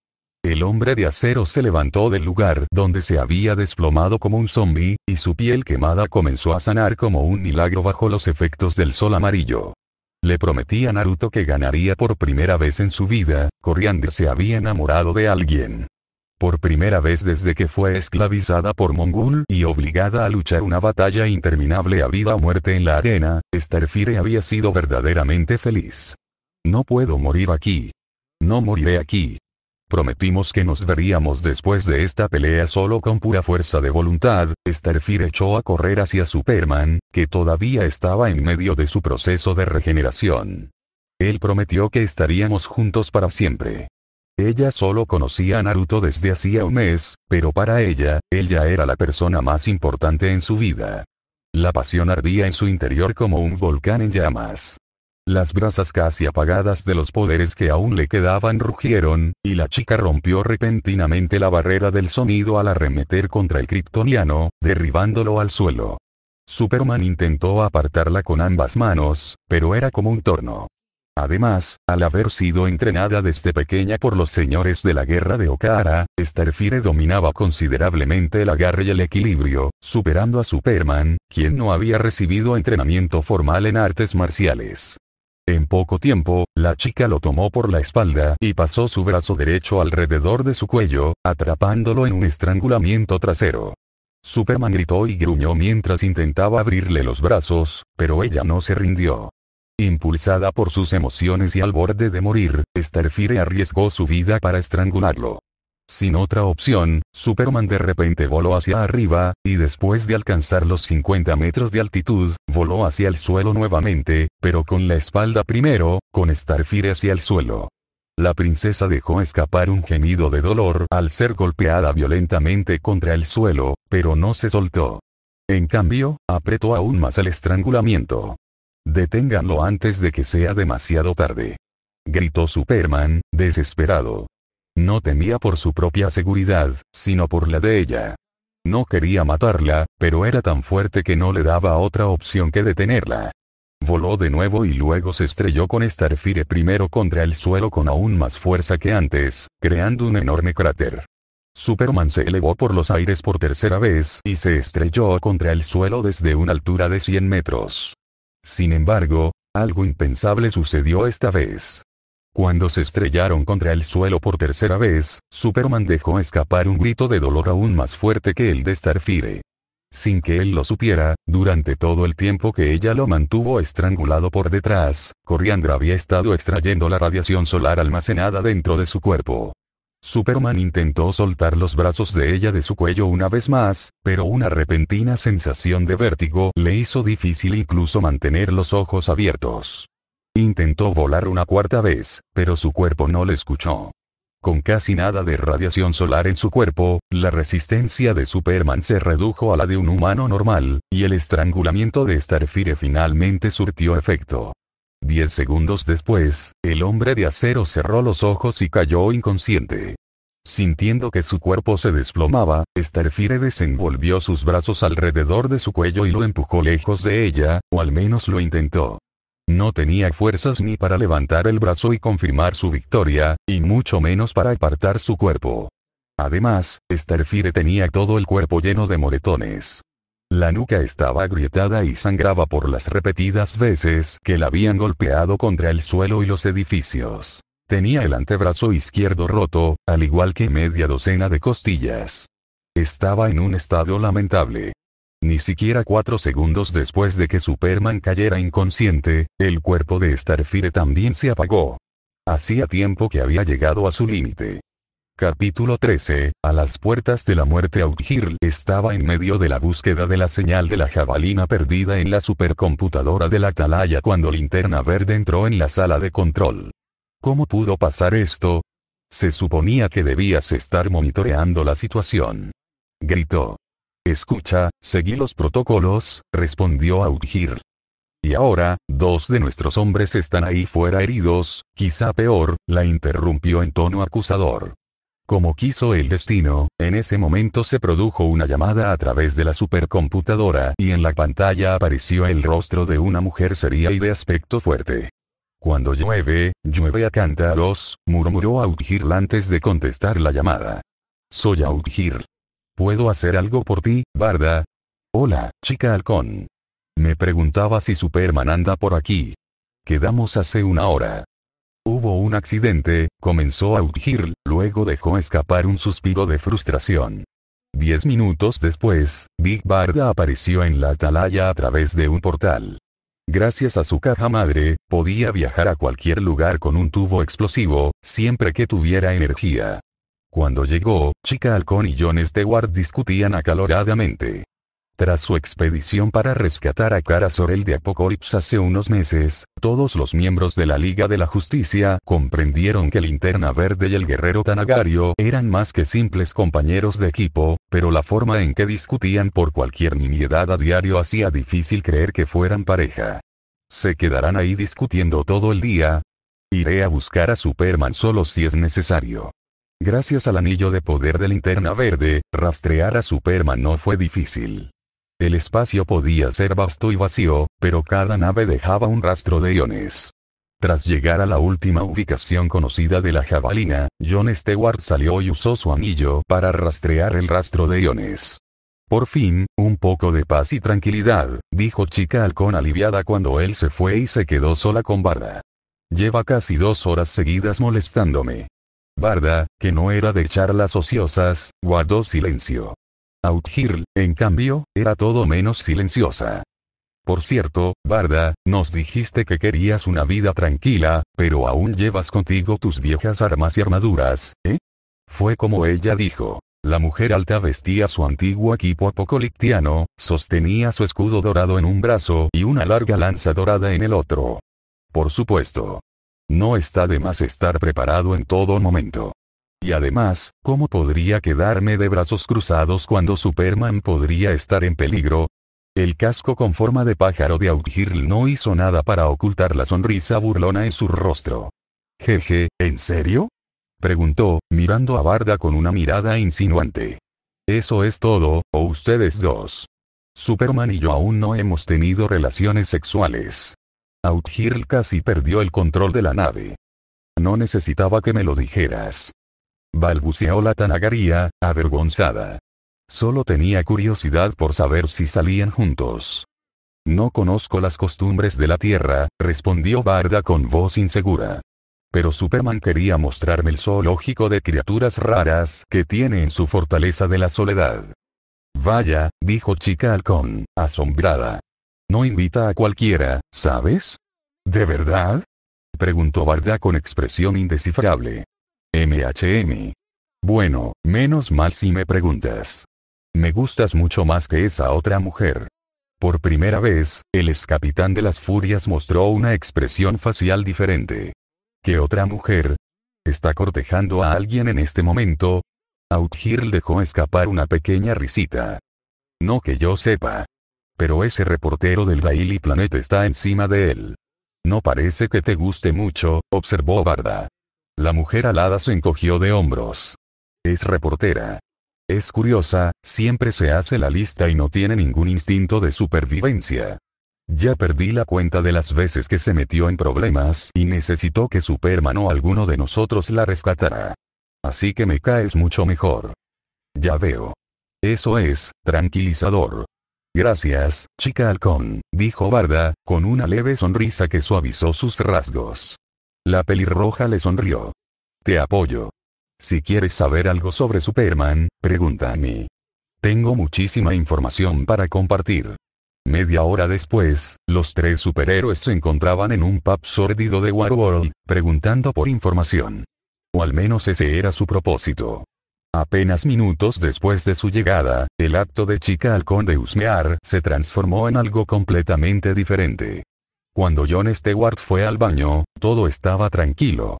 El hombre de acero se levantó del lugar donde se había desplomado como un zombi, y su piel quemada comenzó a sanar como un milagro bajo los efectos del sol amarillo. Le prometí a Naruto que ganaría por primera vez en su vida. Coriander se había enamorado de alguien. Por primera vez desde que fue esclavizada por Mongul y obligada a luchar una batalla interminable a vida o muerte en la arena, Starfire había sido verdaderamente feliz. No puedo morir aquí. No moriré aquí. Prometimos que nos veríamos después de esta pelea solo con pura fuerza de voluntad. Starfire echó a correr hacia Superman, que todavía estaba en medio de su proceso de regeneración. Él prometió que estaríamos juntos para siempre. Ella solo conocía a Naruto desde hacía un mes, pero para ella, él ya era la persona más importante en su vida. La pasión ardía en su interior como un volcán en llamas. Las brasas casi apagadas de los poderes que aún le quedaban rugieron, y la chica rompió repentinamente la barrera del sonido al arremeter contra el kryptoniano, derribándolo al suelo. Superman intentó apartarla con ambas manos, pero era como un torno. Además, al haber sido entrenada desde pequeña por los señores de la guerra de Okara, Starfire dominaba considerablemente el agarre y el equilibrio, superando a Superman, quien no había recibido entrenamiento formal en artes marciales. En poco tiempo, la chica lo tomó por la espalda y pasó su brazo derecho alrededor de su cuello, atrapándolo en un estrangulamiento trasero. Superman gritó y gruñó mientras intentaba abrirle los brazos, pero ella no se rindió. Impulsada por sus emociones y al borde de morir, Starfire arriesgó su vida para estrangularlo. Sin otra opción, Superman de repente voló hacia arriba, y después de alcanzar los 50 metros de altitud, voló hacia el suelo nuevamente, pero con la espalda primero, con Starfire hacia el suelo. La princesa dejó escapar un gemido de dolor al ser golpeada violentamente contra el suelo, pero no se soltó. En cambio, apretó aún más el estrangulamiento. «Deténganlo antes de que sea demasiado tarde», gritó Superman, desesperado. No temía por su propia seguridad, sino por la de ella. No quería matarla, pero era tan fuerte que no le daba otra opción que detenerla. Voló de nuevo y luego se estrelló con Starfire primero contra el suelo con aún más fuerza que antes, creando un enorme cráter. Superman se elevó por los aires por tercera vez y se estrelló contra el suelo desde una altura de 100 metros. Sin embargo, algo impensable sucedió esta vez. Cuando se estrellaron contra el suelo por tercera vez, Superman dejó escapar un grito de dolor aún más fuerte que el de Starfire. Sin que él lo supiera, durante todo el tiempo que ella lo mantuvo estrangulado por detrás, Coriander había estado extrayendo la radiación solar almacenada dentro de su cuerpo. Superman intentó soltar los brazos de ella de su cuello una vez más, pero una repentina sensación de vértigo le hizo difícil incluso mantener los ojos abiertos. Intentó volar una cuarta vez, pero su cuerpo no le escuchó. Con casi nada de radiación solar en su cuerpo, la resistencia de Superman se redujo a la de un humano normal, y el estrangulamiento de Starfire finalmente surtió efecto. 10 segundos después, el hombre de acero cerró los ojos y cayó inconsciente. Sintiendo que su cuerpo se desplomaba, Starfire desenvolvió sus brazos alrededor de su cuello y lo empujó lejos de ella, o al menos lo intentó. No tenía fuerzas ni para levantar el brazo y confirmar su victoria, y mucho menos para apartar su cuerpo. Además, Starfire tenía todo el cuerpo lleno de moretones. La nuca estaba agrietada y sangraba por las repetidas veces que la habían golpeado contra el suelo y los edificios. Tenía el antebrazo izquierdo roto, al igual que media docena de costillas. Estaba en un estado lamentable. Ni siquiera 4 segundos después de que Superman cayera inconsciente, el cuerpo de Starfire también se apagó. Hacía tiempo que había llegado a su límite. Capítulo 13, a las puertas de la muerte. Outhir estaba en medio de la búsqueda de la señal de la jabalina perdida en la supercomputadora de la Atalaya cuando Linterna Verde entró en la sala de control. ¿Cómo pudo pasar esto? Se suponía que debías estar monitoreando la situación. Gritó. Escucha, seguí los protocolos, respondió Outhir. Y ahora, 2 de nuestros hombres están ahí fuera heridos, quizá peor, la interrumpió en tono acusador. Como quiso el destino, en ese momento se produjo una llamada a través de la supercomputadora y en la pantalla apareció el rostro de una mujer seria y de aspecto fuerte. Cuando llueve a cántaros, murmuró Audhirl antes de contestar la llamada. Soy Audhirl. ¿Puedo hacer algo por ti, Varda? Hola, chica halcón. Me preguntaba si Superman anda por aquí. Quedamos hace una hora. Hubo un accidente, comenzó Audhirl, luego dejó escapar un suspiro de frustración. 10 minutos después, Big Barda apareció en la atalaya a través de un portal. Gracias a su caja madre, podía viajar a cualquier lugar con un tubo explosivo, siempre que tuviera energía. Cuando llegó, Chica Halcón y Jon Stewart discutían acaloradamente. Tras su expedición para rescatar a Kara Zor-El de Apokolips hace unos meses, todos los miembros de la Liga de la Justicia comprendieron que Linterna Verde y el guerrero Tanagario eran más que simples compañeros de equipo, pero la forma en que discutían por cualquier nimiedad a diario hacía difícil creer que fueran pareja. ¿Se quedarán ahí discutiendo todo el día? Iré a buscar a Superman solo si es necesario. Gracias al anillo de poder de Linterna Verde, rastrear a Superman no fue difícil. El espacio podía ser vasto y vacío, pero cada nave dejaba un rastro de iones. Tras llegar a la última ubicación conocida de la jabalina, Jon Stewart salió y usó su anillo para rastrear el rastro de iones. Por fin, un poco de paz y tranquilidad, dijo Chica Halcón aliviada cuando él se fue y se quedó sola con Barda. Lleva casi 2 horas seguidas molestándome. Barda, que no era de charlas ociosas, guardó silencio. Audhirl, en cambio, era todo menos silenciosa. Por cierto, Barda, nos dijiste que querías una vida tranquila, pero aún llevas contigo tus viejas armas y armaduras, ¿eh? Fue como ella dijo. La mujer alta vestía su antiguo equipo apocaliptiano, sostenía su escudo dorado en un brazo y una larga lanza dorada en el otro. Por supuesto. No está de más estar preparado en todo momento. Y además, ¿cómo podría quedarme de brazos cruzados cuando Superman podría estar en peligro? El casco con forma de pájaro de Audhirl no hizo nada para ocultar la sonrisa burlona en su rostro. Jeje, ¿en serio? Preguntó, mirando a Barda con una mirada insinuante. ¿Eso es todo, o ustedes dos? Superman y yo aún no hemos tenido relaciones sexuales. Audhirl casi perdió el control de la nave. No necesitaba que me lo dijeras. Balbuceó la Tanagaria, avergonzada. Solo tenía curiosidad por saber si salían juntos. No conozco las costumbres de la Tierra, respondió Barda con voz insegura. Pero Superman quería mostrarme el zoológico de criaturas raras que tiene en su fortaleza de la soledad. Vaya, dijo Chica Halcón, asombrada. No invita a cualquiera, ¿sabes? ¿De verdad? Preguntó Barda con expresión indescifrable. Bueno, menos mal si me preguntas. Me gustas mucho más que esa otra mujer. Por primera vez, el excapitán de las Furias mostró una expresión facial diferente. ¿Qué otra mujer? ¿Está cortejando a alguien en este momento? Audhirl dejó escapar una pequeña risita. No que yo sepa. Pero ese reportero del Daily Planet está encima de él. No parece que te guste mucho, observó Barda. La mujer alada se encogió de hombros. Es reportera. Es curiosa, siempre se hace la lista y no tiene ningún instinto de supervivencia. Ya perdí la cuenta de las veces que se metió en problemas y necesitó que Superman o alguno de nosotros la rescatara. Así que me caes mucho mejor. Ya veo. Eso es, tranquilizador. Gracias, Chica Halcón, dijo Barda, con una leve sonrisa que suavizó sus rasgos. La pelirroja le sonrió. Te apoyo. Si quieres saber algo sobre Superman, pregúntame. Tengo muchísima información para compartir. Media hora después, los 3 superhéroes se encontraban en un pub sórdido de Warworld, preguntando por información. O al menos ese era su propósito. Apenas minutos después de su llegada, el acto de Chica Halcón de husmear se transformó en algo completamente diferente. Cuando Jon Stewart fue al baño, todo estaba tranquilo.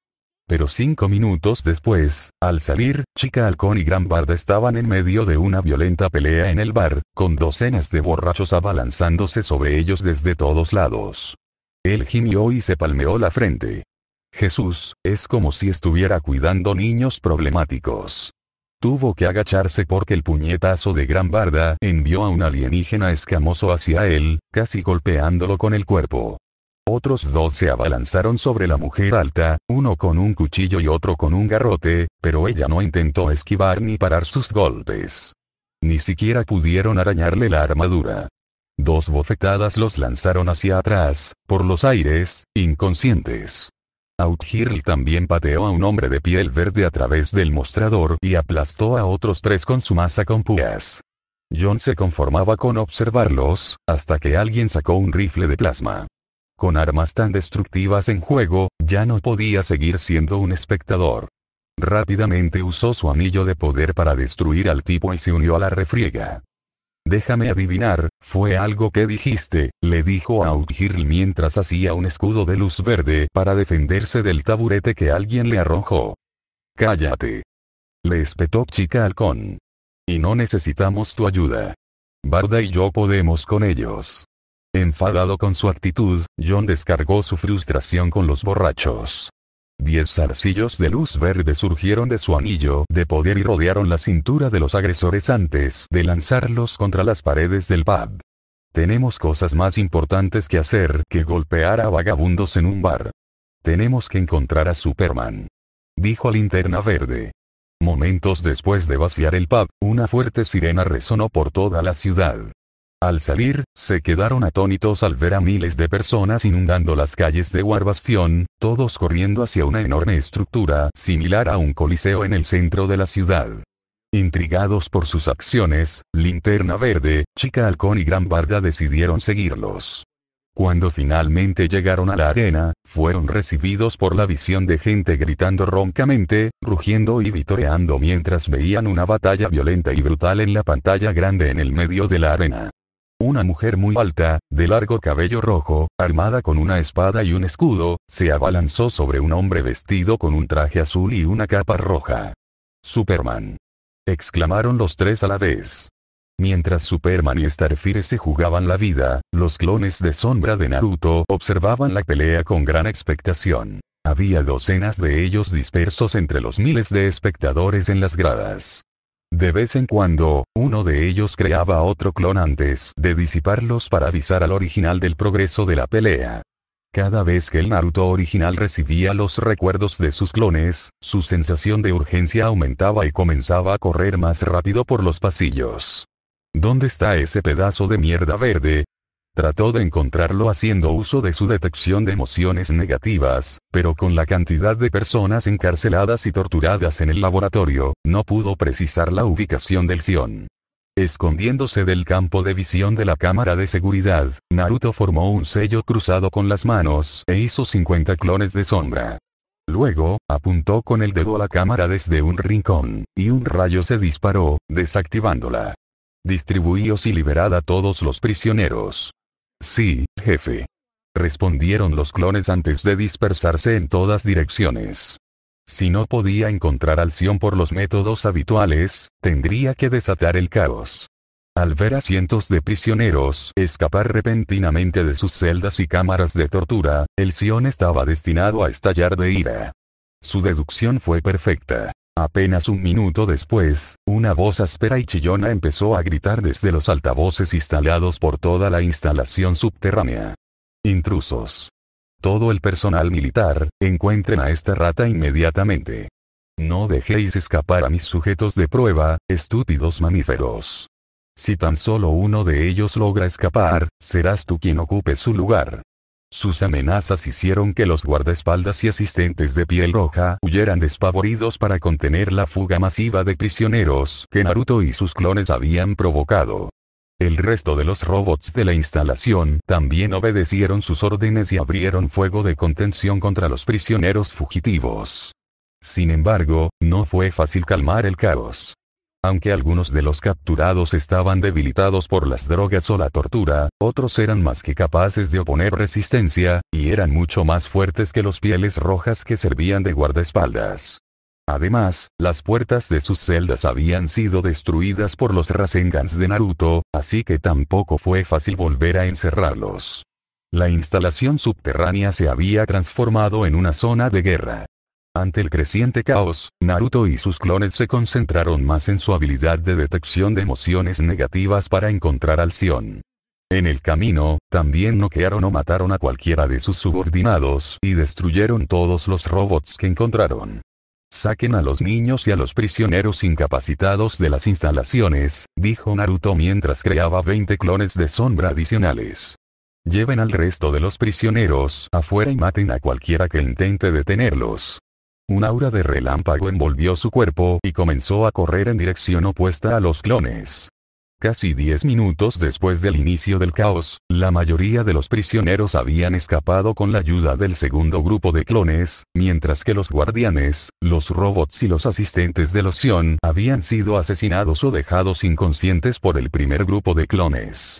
Pero 5 minutos después, al salir, Chica Halcón y Gran Barda estaban en medio de una violenta pelea en el bar, con docenas de borrachos abalanzándose sobre ellos desde todos lados. Él gimió y se palmeó la frente. Jesús, es como si estuviera cuidando niños problemáticos. Tuvo que agacharse porque el puñetazo de Gran Barda envió a un alienígena escamoso hacia él, casi golpeándolo con el cuerpo. Otros dos se abalanzaron sobre la mujer alta, uno con un cuchillo y otro con un garrote, pero ella no intentó esquivar ni parar sus golpes. Ni siquiera pudieron arañarle la armadura. 2 bofetadas los lanzaron hacia atrás, por los aires, inconscientes. Outhirl también pateó a un hombre de piel verde a través del mostrador y aplastó a otros 3 con su maza con púas. John se conformaba con observarlos, hasta que alguien sacó un rifle de plasma. Con armas tan destructivas en juego, ya no podía seguir siendo un espectador. Rápidamente usó su anillo de poder para destruir al tipo y se unió a la refriega. Déjame adivinar, fue algo que dijiste, le dijo a Outhirl mientras hacía un escudo de luz verde para defenderse del taburete que alguien le arrojó. Cállate. Le espetó Chica Halcón. Y no necesitamos tu ayuda. Barda y yo podemos con ellos. Enfadado con su actitud, John descargó su frustración con los borrachos. 10 zarcillos de luz verde surgieron de su anillo de poder y rodearon la cintura de los agresores antes de lanzarlos contra las paredes del pub. Tenemos cosas más importantes que hacer que golpear a vagabundos en un bar. Tenemos que encontrar a Superman, dijo Linterna Verde. Momentos después de vaciar el pub, una fuerte sirena resonó por toda la ciudad. Al salir, se quedaron atónitos al ver a miles de personas inundando las calles de Warbastion, todos corriendo hacia una enorme estructura similar a un coliseo en el centro de la ciudad. Intrigados por sus acciones, Linterna Verde, Chica Halcón y Gran Barda decidieron seguirlos. Cuando finalmente llegaron a la arena, fueron recibidos por la visión de gente gritando roncamente, rugiendo y vitoreando mientras veían una batalla violenta y brutal en la pantalla grande en el medio de la arena. Una mujer muy alta, de largo cabello rojo, armada con una espada y un escudo, se abalanzó sobre un hombre vestido con un traje azul y una capa roja. ¡Superman!, exclamaron los 3 a la vez. Mientras Superman y Starfire se jugaban la vida, los clones de sombra de Naruto observaban la pelea con gran expectación. Había docenas de ellos dispersos entre los miles de espectadores en las gradas. De vez en cuando, uno de ellos creaba otro clon antes de disiparlos para avisar al original del progreso de la pelea. Cada vez que el Naruto original recibía los recuerdos de sus clones, su sensación de urgencia aumentaba y comenzaba a correr más rápido por los pasillos. ¿Dónde está ese pedazo de mierda verde? Trató de encontrarlo haciendo uso de su detección de emociones negativas, pero con la cantidad de personas encarceladas y torturadas en el laboratorio, no pudo precisar la ubicación del Sion. Escondiéndose del campo de visión de la cámara de seguridad, Naruto formó un sello cruzado con las manos e hizo 50 clones de sombra. Luego, apuntó con el dedo a la cámara desde un rincón, y un rayo se disparó, desactivándola. Distribuíos y liberad a todos los prisioneros. Sí, jefe. Respondieron los clones antes de dispersarse en todas direcciones. Si no podía encontrar al Sion por los métodos habituales, tendría que desatar el caos. Al ver a cientos de prisioneros escapar repentinamente de sus celdas y cámaras de tortura, el Sion estaba destinado a estallar de ira. Su deducción fue perfecta. Apenas un minuto después, una voz áspera y chillona empezó a gritar desde los altavoces instalados por toda la instalación subterránea. Intrusos. Todo el personal militar, encuentren a esta rata inmediatamente. No dejéis escapar a mis sujetos de prueba, estúpidos mamíferos. Si tan solo uno de ellos logra escapar, serás tú quien ocupe su lugar. Sus amenazas hicieron que los guardaespaldas y asistentes de piel roja huyeran despavoridos para contener la fuga masiva de prisioneros que Naruto y sus clones habían provocado. El resto de los robots de la instalación también obedecieron sus órdenes y abrieron fuego de contención contra los prisioneros fugitivos. Sin embargo, no fue fácil calmar el caos. Aunque algunos de los capturados estaban debilitados por las drogas o la tortura, otros eran más que capaces de oponer resistencia, y eran mucho más fuertes que los pieles rojas que servían de guardaespaldas. Además, las puertas de sus celdas habían sido destruidas por los Rasengans de Naruto, así que tampoco fue fácil volver a encerrarlos. La instalación subterránea se había transformado en una zona de guerra. Ante el creciente caos, Naruto y sus clones se concentraron más en su habilidad de detección de emociones negativas para encontrar al Shion. En el camino, también noquearon o mataron a cualquiera de sus subordinados y destruyeron todos los robots que encontraron. Saquen a los niños y a los prisioneros incapacitados de las instalaciones, dijo Naruto mientras creaba 20 clones de sombra adicionales. Lleven al resto de los prisioneros afuera y maten a cualquiera que intente detenerlos. Un aura de relámpago envolvió su cuerpo y comenzó a correr en dirección opuesta a los clones. Casi 10 minutos después del inicio del caos, la mayoría de los prisioneros habían escapado con la ayuda del segundo grupo de clones, mientras que los guardianes, los robots y los asistentes de los Shion habían sido asesinados o dejados inconscientes por el primer grupo de clones.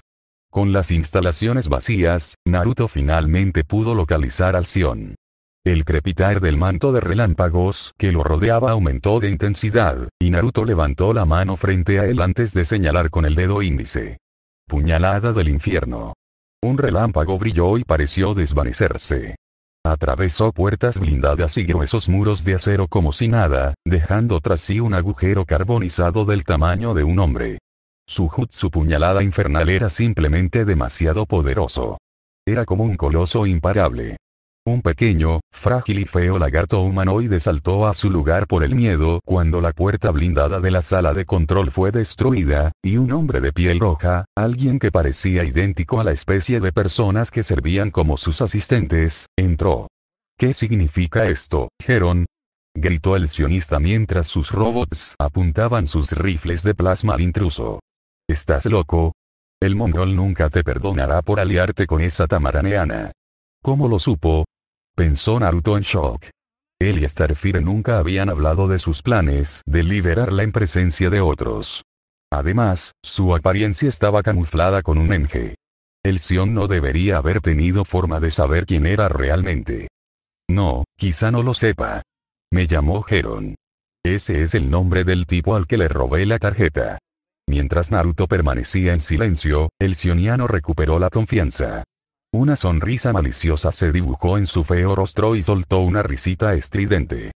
Con las instalaciones vacías, Naruto finalmente pudo localizar al Shion. El crepitar del manto de relámpagos que lo rodeaba aumentó de intensidad, y Naruto levantó la mano frente a él antes de señalar con el dedo índice. Puñalada del infierno. Un relámpago brilló y pareció desvanecerse. Atravesó puertas blindadas y gruesos muros de acero como si nada, dejando tras sí un agujero carbonizado del tamaño de un hombre. Su jutsu puñalada infernal era simplemente demasiado poderoso. Era como un coloso imparable. Un pequeño, frágil y feo lagarto humanoide saltó a su lugar por el miedo cuando la puerta blindada de la sala de control fue destruida, y un hombre de piel roja, alguien que parecía idéntico a la especie de personas que servían como sus asistentes, entró. ¿Qué significa esto, Heron?, gritó el sionista mientras sus robots apuntaban sus rifles de plasma al intruso. ¿Estás loco? El mongol nunca te perdonará por aliarte con esa tamaraneana. ¿Cómo lo supo?, pensó Naruto en shock. Él y Starfire nunca habían hablado de sus planes de liberarla en presencia de otros. Además, su apariencia estaba camuflada con un Enge. El Shion no debería haber tenido forma de saber quién era realmente. No, quizá no lo sepa. Me llamó Heron. Ese es el nombre del tipo al que le robé la tarjeta. Mientras Naruto permanecía en silencio, el shioniano recuperó la confianza. Una sonrisa maliciosa se dibujó en su feo rostro y soltó una risita estridente.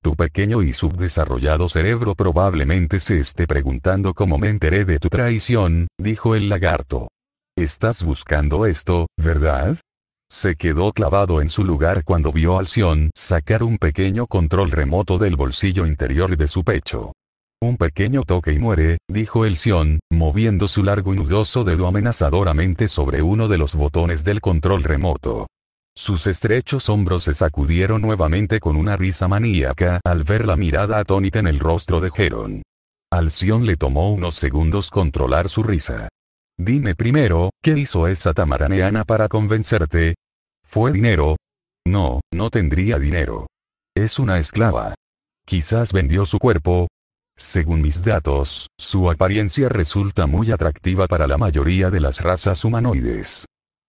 Tu pequeño y subdesarrollado cerebro probablemente se esté preguntando cómo me enteré de tu traición, dijo el lagarto. Estás buscando esto, ¿verdad? Se quedó clavado en su lugar cuando vio al Shion sacar un pequeño control remoto del bolsillo interior de su pecho. Un pequeño toque y muere, dijo el Shion, moviendo su largo y nudoso dedo amenazadoramente sobre uno de los botones del control remoto. Sus estrechos hombros se sacudieron nuevamente con una risa maníaca al ver la mirada atónita en el rostro de Heron. Al Shion le tomó unos segundos controlar su risa. Dime primero, ¿qué hizo esa tamaraneana para convencerte? ¿Fue dinero? No, no tendría dinero. Es una esclava. Quizás vendió su cuerpo. Según mis datos, su apariencia resulta muy atractiva para la mayoría de las razas humanoides.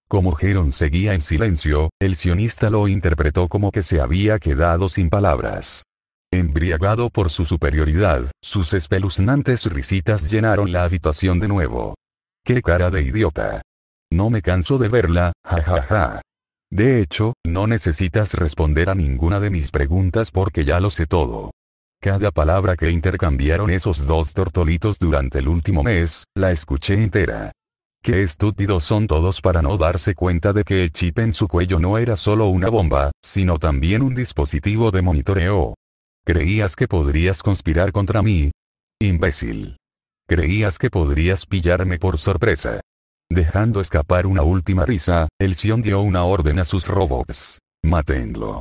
Como Heron seguía en silencio, el sionista lo interpretó como que se había quedado sin palabras. Embriagado por su superioridad, sus espeluznantes risitas llenaron la habitación de nuevo. ¡Qué cara de idiota! No me canso de verla, jajaja. De hecho, no necesitas responder a ninguna de mis preguntas porque ya lo sé todo. Cada palabra que intercambiaron esos dos tortolitos durante el último mes, la escuché entera. Qué estúpidos son todos para no darse cuenta de que el chip en su cuello no era solo una bomba, sino también un dispositivo de monitoreo. ¿Creías que podrías conspirar contra mí? Imbécil. ¿Creías que podrías pillarme por sorpresa? Dejando escapar una última risa, el Shion dio una orden a sus robots. Mátenlo.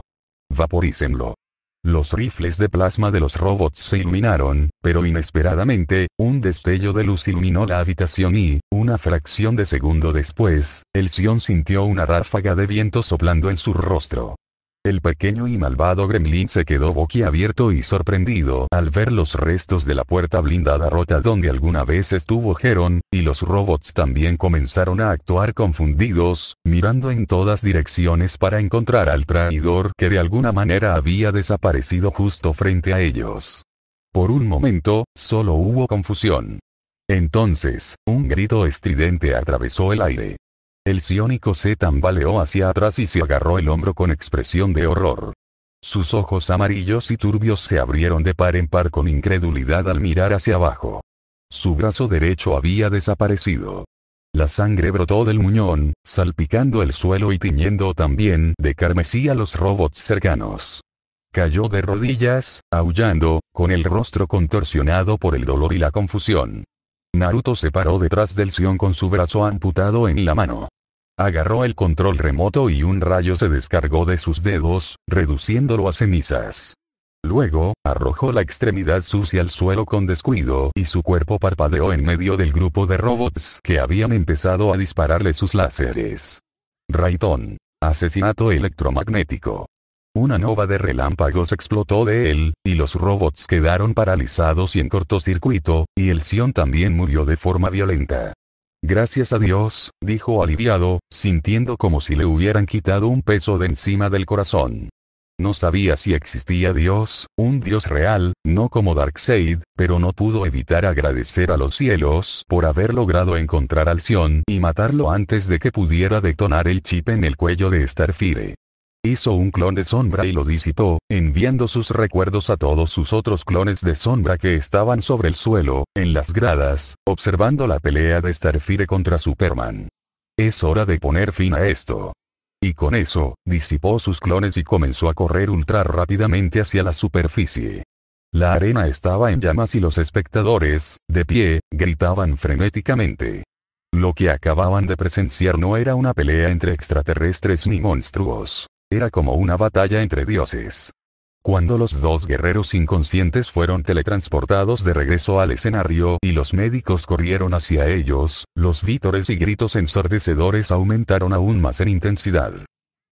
Vaporícenlo. Los rifles de plasma de los robots se iluminaron, pero inesperadamente, un destello de luz iluminó la habitación y, una fracción de segundo después, el Shion sintió una ráfaga de viento soplando en su rostro. El pequeño y malvado gremlin se quedó boquiabierto y sorprendido al ver los restos de la puerta blindada rota donde alguna vez estuvo Heron, y los robots también comenzaron a actuar confundidos, mirando en todas direcciones para encontrar al traidor que de alguna manera había desaparecido justo frente a ellos. Por un momento, solo hubo confusión. Entonces, un grito estridente atravesó el aire. El psiónico se tambaleó hacia atrás y se agarró el hombro con expresión de horror. Sus ojos amarillos y turbios se abrieron de par en par con incredulidad al mirar hacia abajo. Su brazo derecho había desaparecido. La sangre brotó del muñón, salpicando el suelo y tiñendo también de carmesí a los robots cercanos. Cayó de rodillas, aullando, con el rostro contorsionado por el dolor y la confusión. Naruto se paró detrás del Sion con su brazo amputado en la mano. Agarró el control remoto y un rayo se descargó de sus dedos, reduciéndolo a cenizas. Luego, arrojó la extremidad sucia al suelo con descuido y su cuerpo parpadeó en medio del grupo de robots que habían empezado a dispararle sus láseres. Raitón. Asesinato electromagnético. Una nova de relámpagos explotó de él, y los robots quedaron paralizados y en cortocircuito, y el Sion también murió de forma violenta. Gracias a Dios, dijo aliviado, sintiendo como si le hubieran quitado un peso de encima del corazón. No sabía si existía Dios, un Dios real, no como Darkseid, pero no pudo evitar agradecer a los cielos por haber logrado encontrar al Sion y matarlo antes de que pudiera detonar el chip en el cuello de Starfire. Hizo un clon de sombra y lo disipó, enviando sus recuerdos a todos sus otros clones de sombra que estaban sobre el suelo, en las gradas, observando la pelea de Starfire contra Superman. Es hora de poner fin a esto. Y con eso, disipó sus clones y comenzó a correr ultra rápidamente hacia la superficie. La arena estaba en llamas y los espectadores, de pie, gritaban frenéticamente. Lo que acababan de presenciar no era una pelea entre extraterrestres ni monstruos. Era como una batalla entre dioses. Cuando los dos guerreros inconscientes fueron teletransportados de regreso al escenario y los médicos corrieron hacia ellos, los vítores y gritos ensordecedores aumentaron aún más en intensidad.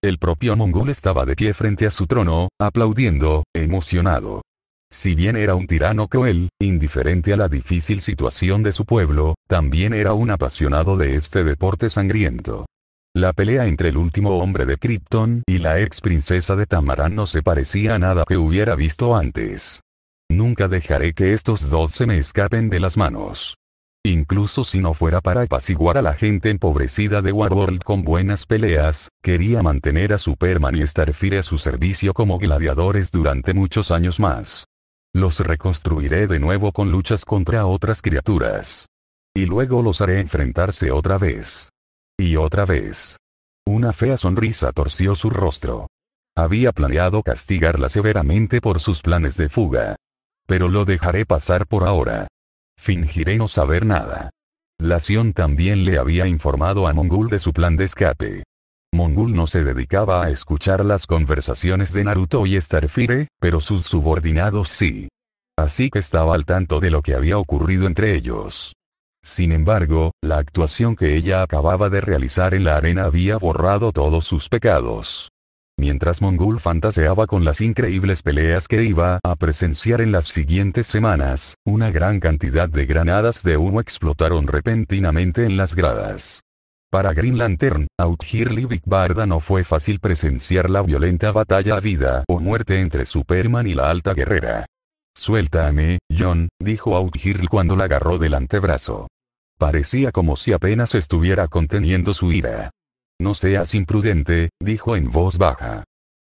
El propio Mongul estaba de pie frente a su trono, aplaudiendo, emocionado. Si bien era un tirano cruel, indiferente a la difícil situación de su pueblo, también era un apasionado de este deporte sangriento. La pelea entre el último hombre de Krypton y la ex princesa de Tamaran no se parecía a nada que hubiera visto antes. Nunca dejaré que estos dos se me escapen de las manos. Incluso si no fuera para apaciguar a la gente empobrecida de Warworld con buenas peleas, quería mantener a Superman y Starfire a su servicio como gladiadores durante muchos años más. Los reconstruiré de nuevo con luchas contra otras criaturas. Y luego los haré enfrentarse otra vez. Y otra vez. Una fea sonrisa torció su rostro. Había planeado castigarla severamente por sus planes de fuga. Pero lo dejaré pasar por ahora. Fingiré no saber nada. La Sion también le había informado a Mongul de su plan de escape. Mongul no se dedicaba a escuchar las conversaciones de Naruto y Starfire, pero sus subordinados sí. Así que estaba al tanto de lo que había ocurrido entre ellos. Sin embargo, la actuación que ella acababa de realizar en la arena había borrado todos sus pecados. Mientras Mongul fantaseaba con las increíbles peleas que iba a presenciar en las siguientes semanas, una gran cantidad de granadas de humo explotaron repentinamente en las gradas. Para Green Lantern, Out Here Big Barda no fue fácil presenciar la violenta batalla a vida o muerte entre Superman y la alta guerrera. «Suéltame, John», dijo Out Here cuando la agarró del antebrazo. Parecía como si apenas estuviera conteniendo su ira. «No seas imprudente», dijo en voz baja.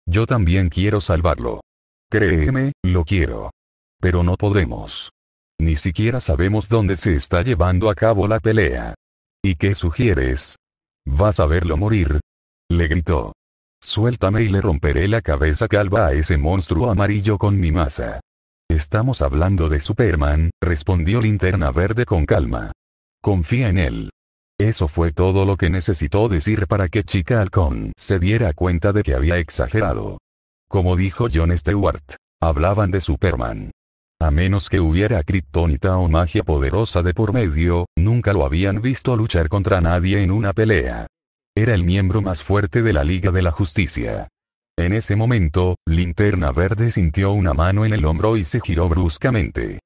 «Yo también quiero salvarlo. Créeme, lo quiero. Pero no podemos. Ni siquiera sabemos dónde se está llevando a cabo la pelea». «¿Y qué sugieres? ¿Vas a verlo morir?», le gritó. «Suéltame y le romperé la cabeza calva a ese monstruo amarillo con mi masa». «Estamos hablando de Superman», respondió Linterna Verde con calma. «Confía en él». Eso fue todo lo que necesitó decir para que Chica Halcón se diera cuenta de que había exagerado. Como dijo Jon Stewart, hablaban de Superman. A menos que hubiera kriptonita o magia poderosa de por medio, nunca lo habían visto luchar contra nadie en una pelea. Era el miembro más fuerte de la Liga de la Justicia. En ese momento, Linterna Verde sintió una mano en el hombro y se giró bruscamente.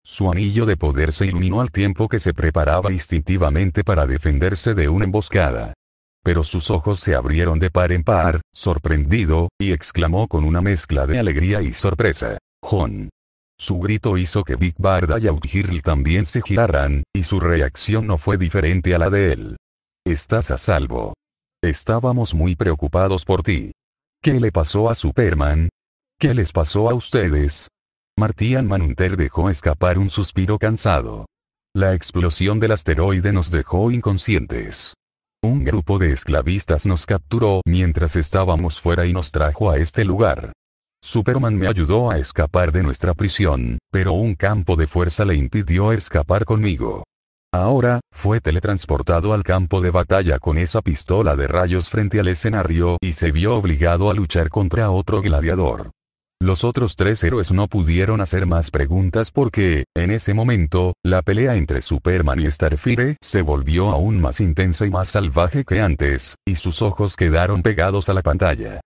Su anillo de poder se iluminó al tiempo que se preparaba instintivamente para defenderse de una emboscada. Pero sus ojos se abrieron de par en par, sorprendido, y exclamó con una mezcla de alegría y sorpresa: «Jon». Su grito hizo que Big Barda y Outhirl también se giraran, y su reacción no fue diferente a la de él. «Estás a salvo. Estábamos muy preocupados por ti. ¿Qué le pasó a Superman? ¿Qué les pasó a ustedes?» Martian Manhunter dejó escapar un suspiro cansado. La explosión del asteroide nos dejó inconscientes. Un grupo de esclavistas nos capturó mientras estábamos fuera y nos trajo a este lugar. Superman me ayudó a escapar de nuestra prisión, pero un campo de fuerza le impidió escapar conmigo. Ahora, fue teletransportado al campo de batalla con esa pistola de rayos frente al escenario y se vio obligado a luchar contra otro gladiador. Los otros 3 héroes no pudieron hacer más preguntas porque, en ese momento, la pelea entre Superman y Starfire se volvió aún más intensa y más salvaje que antes, y sus ojos quedaron pegados a la pantalla.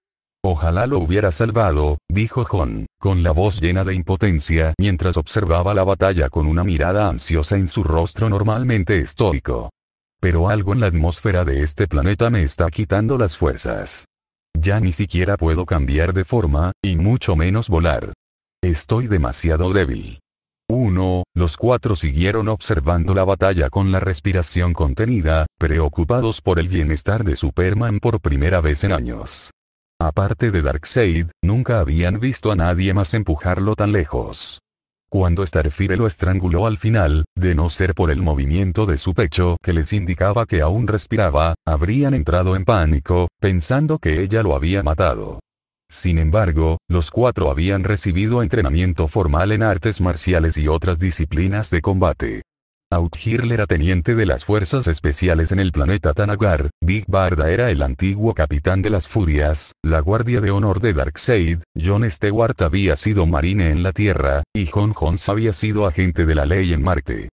«Ojalá lo hubiera salvado», dijo Jon, con la voz llena de impotencia mientras observaba la batalla con una mirada ansiosa en su rostro normalmente estoico. «Pero algo en la atmósfera de este planeta me está quitando las fuerzas. Ya ni siquiera puedo cambiar de forma, y mucho menos volar. Estoy demasiado débil». Los 4 siguieron observando la batalla con la respiración contenida, preocupados por el bienestar de Superman por primera vez en años. Aparte de Darkseid, nunca habían visto a nadie más empujarlo tan lejos. Cuando Starfire lo estranguló al final, de no ser por el movimiento de su pecho que les indicaba que aún respiraba, habrían entrado en pánico, pensando que ella lo había matado. Sin embargo, los 4 habían recibido entrenamiento formal en artes marciales y otras disciplinas de combate. Outhirl era teniente de las fuerzas especiales en el planeta Thanagar, Big Barda era el antiguo capitán de las Furias, la guardia de honor de Darkseid, John Stewart había sido marine en la Tierra, y Jon Jones había sido agente de la ley en Marte.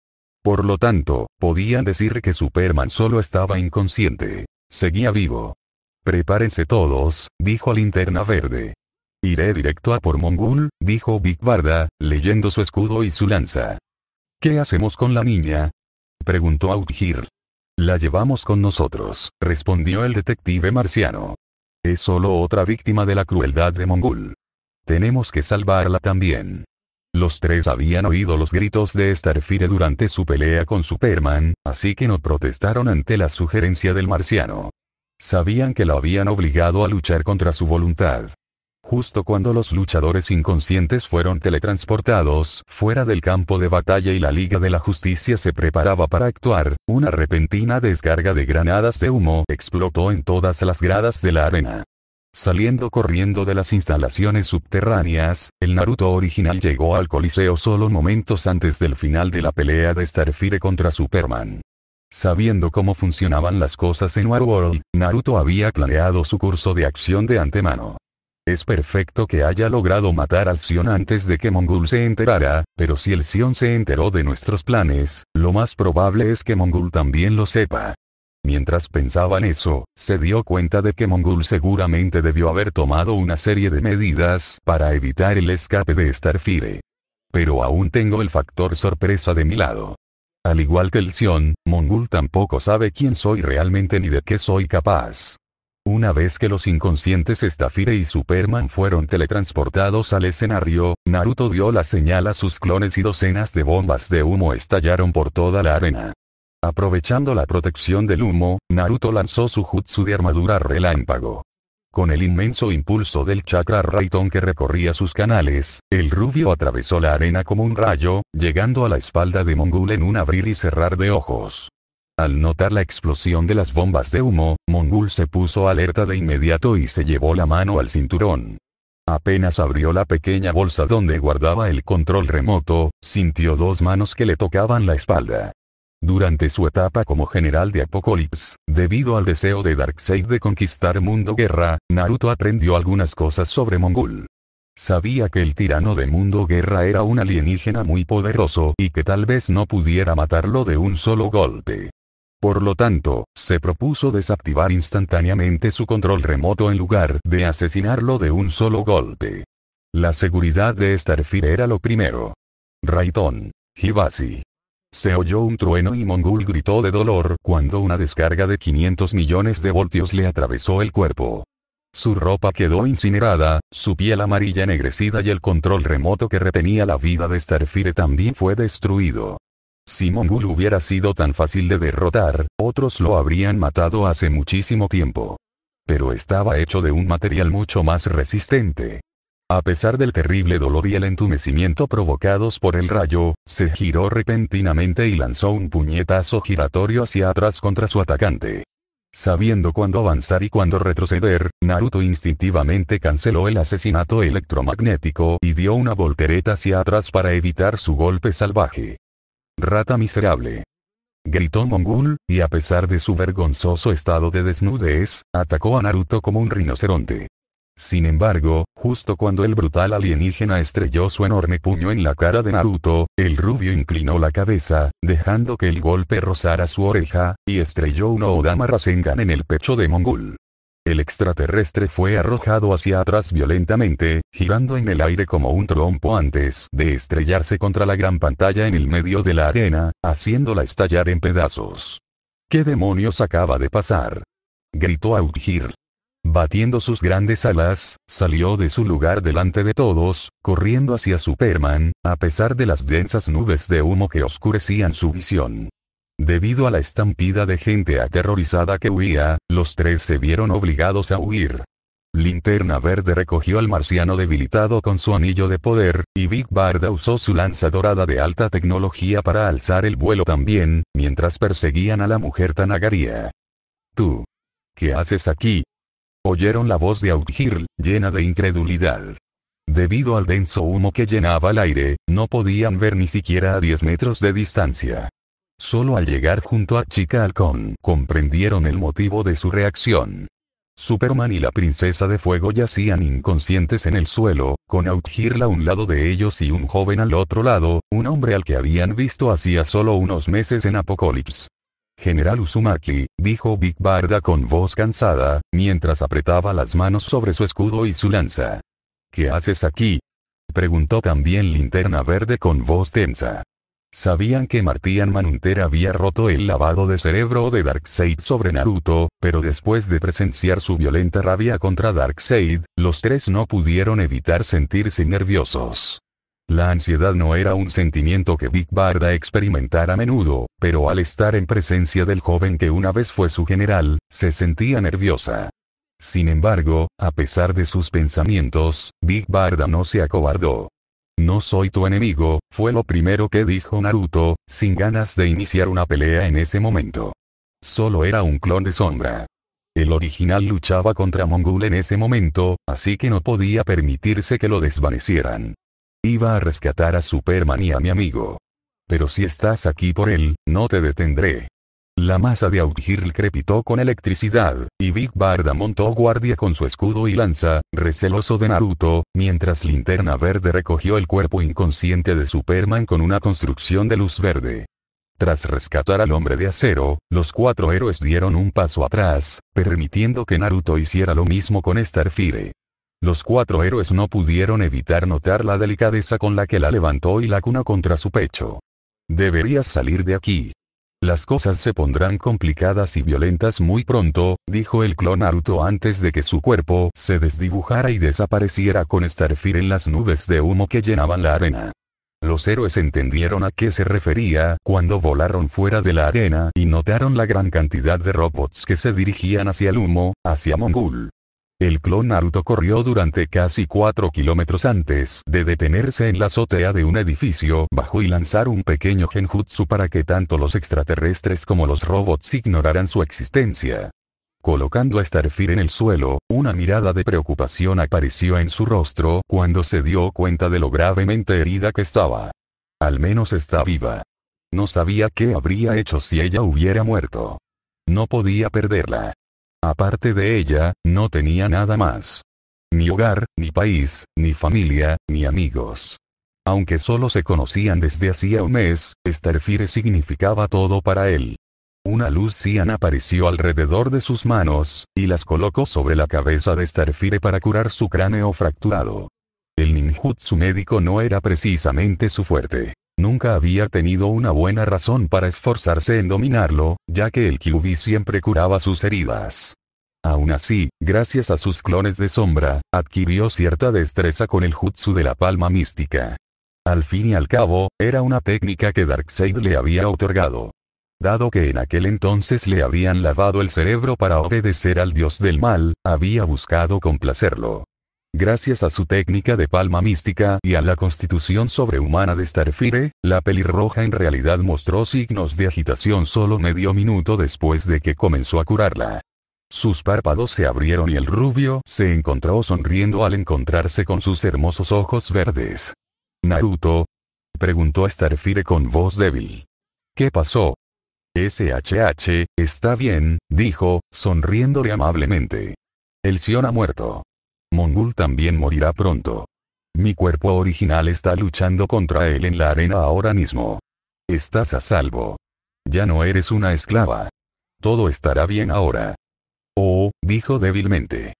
Por lo tanto, podían decir que Superman solo estaba inconsciente. Seguía vivo. «Prepárense todos», dijo Linterna Verde. «Iré directo a por Mongul», dijo Big Barda, leyendo su escudo y su lanza. «¿Qué hacemos con la niña?», preguntó Outhirl. «La llevamos con nosotros», respondió el detective marciano. «Es solo otra víctima de la crueldad de Mongul. Tenemos que salvarla también». Los 3 habían oído los gritos de Starfire durante su pelea con Superman, así que no protestaron ante la sugerencia del marciano. Sabían que lo habían obligado a luchar contra su voluntad. Justo cuando los luchadores inconscientes fueron teletransportados fuera del campo de batalla y la Liga de la Justicia se preparaba para actuar, una repentina descarga de granadas de humo explotó en todas las gradas de la arena. Saliendo corriendo de las instalaciones subterráneas, el Naruto original llegó al Coliseo solo momentos antes del final de la pelea de Starfire contra Superman. Sabiendo cómo funcionaban las cosas en Waterworld, Naruto había planeado su curso de acción de antemano. Es perfecto que haya logrado matar al Sion antes de que Mongul se enterara, pero si el Sion se enteró de nuestros planes, lo más probable es que Mongul también lo sepa. Mientras pensaba en eso, se dio cuenta de que Mongul seguramente debió haber tomado una serie de medidas para evitar el escape de Starfire. Pero aún tengo el factor sorpresa de mi lado. Al igual que el Sion, Mongul tampoco sabe quién soy realmente ni de qué soy capaz. Una vez que los inconscientes Starfire y Superman fueron teletransportados al escenario, Naruto dio la señal a sus clones y docenas de bombas de humo estallaron por toda la arena. Aprovechando la protección del humo, Naruto lanzó su jutsu de armadura relámpago. Con el inmenso impulso del chakra Raiton que recorría sus canales, el rubio atravesó la arena como un rayo, llegando a la espalda de Mongul en un abrir y cerrar de ojos. Al notar la explosión de las bombas de humo, Mongul se puso alerta de inmediato y se llevó la mano al cinturón. Apenas abrió la pequeña bolsa donde guardaba el control remoto, sintió 2 manos que le tocaban la espalda. Durante su etapa como general de Apokolips, debido al deseo de Darkseid de conquistar Mundo Guerra, Naruto aprendió algunas cosas sobre Mongul. Sabía que el tirano de Mundo Guerra era un alienígena muy poderoso y que tal vez no pudiera matarlo de un solo golpe. Por lo tanto, se propuso desactivar instantáneamente su control remoto en lugar de asesinarlo de un solo golpe. La seguridad de Starfire era lo primero. Raiton. Hibasi. Se oyó un trueno y Mongul gritó de dolor cuando una descarga de 500 millones de voltios le atravesó el cuerpo. Su ropa quedó incinerada, su piel amarilla ennegrecida y el control remoto que retenía la vida de Starfire también fue destruido. Si Mongul hubiera sido tan fácil de derrotar, otros lo habrían matado hace muchísimo tiempo. Pero estaba hecho de un material mucho más resistente. A pesar del terrible dolor y el entumecimiento provocados por el rayo, se giró repentinamente y lanzó un puñetazo giratorio hacia atrás contra su atacante. Sabiendo cuándo avanzar y cuándo retroceder, Naruto instintivamente canceló el asesinato electromagnético y dio una voltereta hacia atrás para evitar su golpe salvaje. «Rata miserable», gritó Mongul, y a pesar de su vergonzoso estado de desnudez, atacó a Naruto como un rinoceronte. Sin embargo, justo cuando el brutal alienígena estrelló su enorme puño en la cara de Naruto, el rubio inclinó la cabeza, dejando que el golpe rozara su oreja, y estrelló un Odama Rasengan en el pecho de Mongul. El extraterrestre fue arrojado hacia atrás violentamente, girando en el aire como un trompo antes de estrellarse contra la gran pantalla en el medio de la arena, haciéndola estallar en pedazos. ¿Qué demonios acaba de pasar?, gritó Aokiji. Batiendo sus grandes alas, salió de su lugar delante de todos, corriendo hacia Superman, a pesar de las densas nubes de humo que oscurecían su visión. Debido a la estampida de gente aterrorizada que huía, los tres se vieron obligados a huir. Linterna Verde recogió al marciano debilitado con su anillo de poder, y Big Barda usó su lanza dorada de alta tecnología para alzar el vuelo también, mientras perseguían a la mujer Tanagaria. «¿Tú? ¿Qué haces aquí?», oyeron la voz de Aokiji, llena de incredulidad. Debido al denso humo que llenaba el aire, no podían ver ni siquiera a 10 metros de distancia. Solo al llegar junto a Chica Halcón, comprendieron el motivo de su reacción. Superman y la Princesa de Fuego yacían inconscientes en el suelo, con Aokiji a un lado de ellos y un joven al otro lado, un hombre al que habían visto hacía solo unos meses en Apocalipsis. «General Uzumaki», dijo Big Barda con voz cansada, mientras apretaba las manos sobre su escudo y su lanza. «¿Qué haces aquí?», preguntó también Linterna Verde con voz tensa. Sabían que Martian Manhunter había roto el lavado de cerebro de Darkseid sobre Naruto, pero después de presenciar su violenta rabia contra Darkseid, los tres no pudieron evitar sentirse nerviosos. La ansiedad no era un sentimiento que Big Barda experimentara a menudo, pero al estar en presencia del joven que una vez fue su general, se sentía nerviosa. Sin embargo, a pesar de sus pensamientos, Big Barda no se acobardó. «No soy tu enemigo», fue lo primero que dijo Naruto, sin ganas de iniciar una pelea en ese momento. Solo era un clon de Sombra. El original luchaba contra Mongul en ese momento, así que no podía permitirse que lo desvanecieran. Iba a rescatar a Superman y a mi amigo. Pero si estás aquí por él, no te detendré. La masa de Aokiji crepitó con electricidad, y Big Barda montó guardia con su escudo y lanza, receloso de Naruto, mientras Linterna Verde recogió el cuerpo inconsciente de Superman con una construcción de luz verde. Tras rescatar al hombre de acero, los cuatro héroes dieron un paso atrás, permitiendo que Naruto hiciera lo mismo con Starfire. Los cuatro héroes no pudieron evitar notar la delicadeza con la que la levantó y la cunó contra su pecho. «Deberías salir de aquí. Las cosas se pondrán complicadas y violentas muy pronto», dijo el clon Naruto antes de que su cuerpo se desdibujara y desapareciera con Starfire en las nubes de humo que llenaban la arena. Los héroes entendieron a qué se refería cuando volaron fuera de la arena y notaron la gran cantidad de robots que se dirigían hacia el humo, hacia Mongul. El clon Naruto corrió durante casi 4 kilómetros antes de detenerse en la azotea de un edificio bajo y lanzar un pequeño genjutsu para que tanto los extraterrestres como los robots ignoraran su existencia. Colocando a Starfire en el suelo, una mirada de preocupación apareció en su rostro cuando se dio cuenta de lo gravemente herida que estaba. Al menos está viva. No sabía qué habría hecho si ella hubiera muerto. No podía perderla. Aparte de ella, no tenía nada más. Ni hogar, ni país, ni familia, ni amigos. Aunque solo se conocían desde hacía un mes, Starfire significaba todo para él. Una luz cian apareció alrededor de sus manos, y las colocó sobre la cabeza de Starfire para curar su cráneo fracturado. El ninjutsu médico no era precisamente su fuerte. Nunca había tenido una buena razón para esforzarse en dominarlo, ya que el Kyuubi siempre curaba sus heridas. Aún así, gracias a sus clones de sombra, adquirió cierta destreza con el jutsu de la palma mística. Al fin y al cabo, era una técnica que Darkseid le había otorgado. Dado que en aquel entonces le habían lavado el cerebro para obedecer al dios del mal, había buscado complacerlo. Gracias a su técnica de palma mística y a la constitución sobrehumana de Starfire, la pelirroja en realidad mostró signos de agitación solo medio minuto después de que comenzó a curarla. Sus párpados se abrieron y el rubio se encontró sonriendo al encontrarse con sus hermosos ojos verdes. «¿Naruto?», preguntó Starfire con voz débil. «¿Qué pasó?». «SHH, está bien», dijo, sonriéndole amablemente. «El Sion ha muerto. Mongul también morirá pronto. Mi cuerpo original está luchando contra él en la arena ahora mismo. Estás a salvo. Ya no eres una esclava. Todo estará bien ahora». «Oh», dijo débilmente.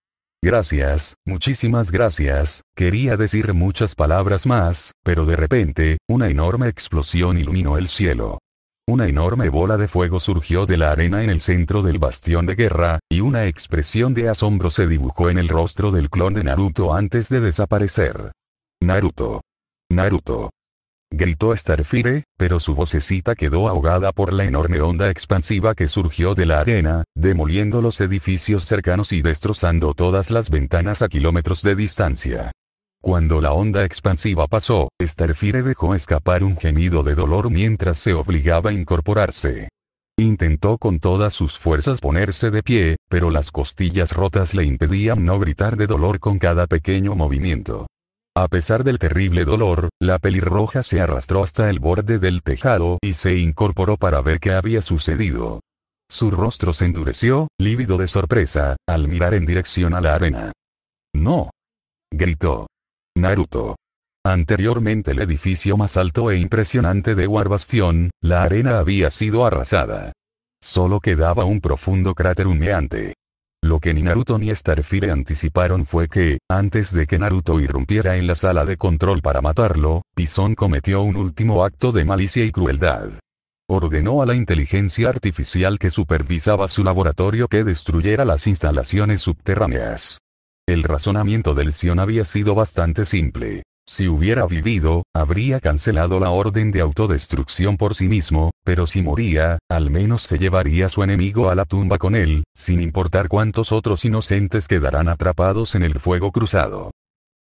«Gracias, muchísimas gracias», quería decir muchas palabras más, pero de repente, una enorme explosión iluminó el cielo. Una enorme bola de fuego surgió de la arena en el centro del bastión de guerra, y una expresión de asombro se dibujó en el rostro del clon de Naruto antes de desaparecer. «Naruto. Naruto», gritó Starfire, pero su vocecita quedó ahogada por la enorme onda expansiva que surgió de la arena, demoliendo los edificios cercanos y destrozando todas las ventanas a kilómetros de distancia. Cuando la onda expansiva pasó, Starfire dejó escapar un gemido de dolor mientras se obligaba a incorporarse. Intentó con todas sus fuerzas ponerse de pie, pero las costillas rotas le impedían no gritar de dolor con cada pequeño movimiento. A pesar del terrible dolor, la pelirroja se arrastró hasta el borde del tejado y se incorporó para ver qué había sucedido. Su rostro se endureció, lívido de sorpresa, al mirar en dirección a la arena. «¡No!», gritó. «Naruto». Anteriormente el edificio más alto e impresionante de War Bastion, la arena había sido arrasada. Solo quedaba un profundo cráter humeante. Lo que ni Naruto ni Starfire anticiparon fue que, antes de que Naruto irrumpiera en la sala de control para matarlo, Bison cometió un último acto de malicia y crueldad. Ordenó a la inteligencia artificial que supervisaba su laboratorio que destruyera las instalaciones subterráneas. El razonamiento del Sion había sido bastante simple. Si hubiera vivido, habría cancelado la orden de autodestrucción por sí mismo, pero si moría, al menos se llevaría a su enemigo a la tumba con él, sin importar cuántos otros inocentes quedarán atrapados en el fuego cruzado.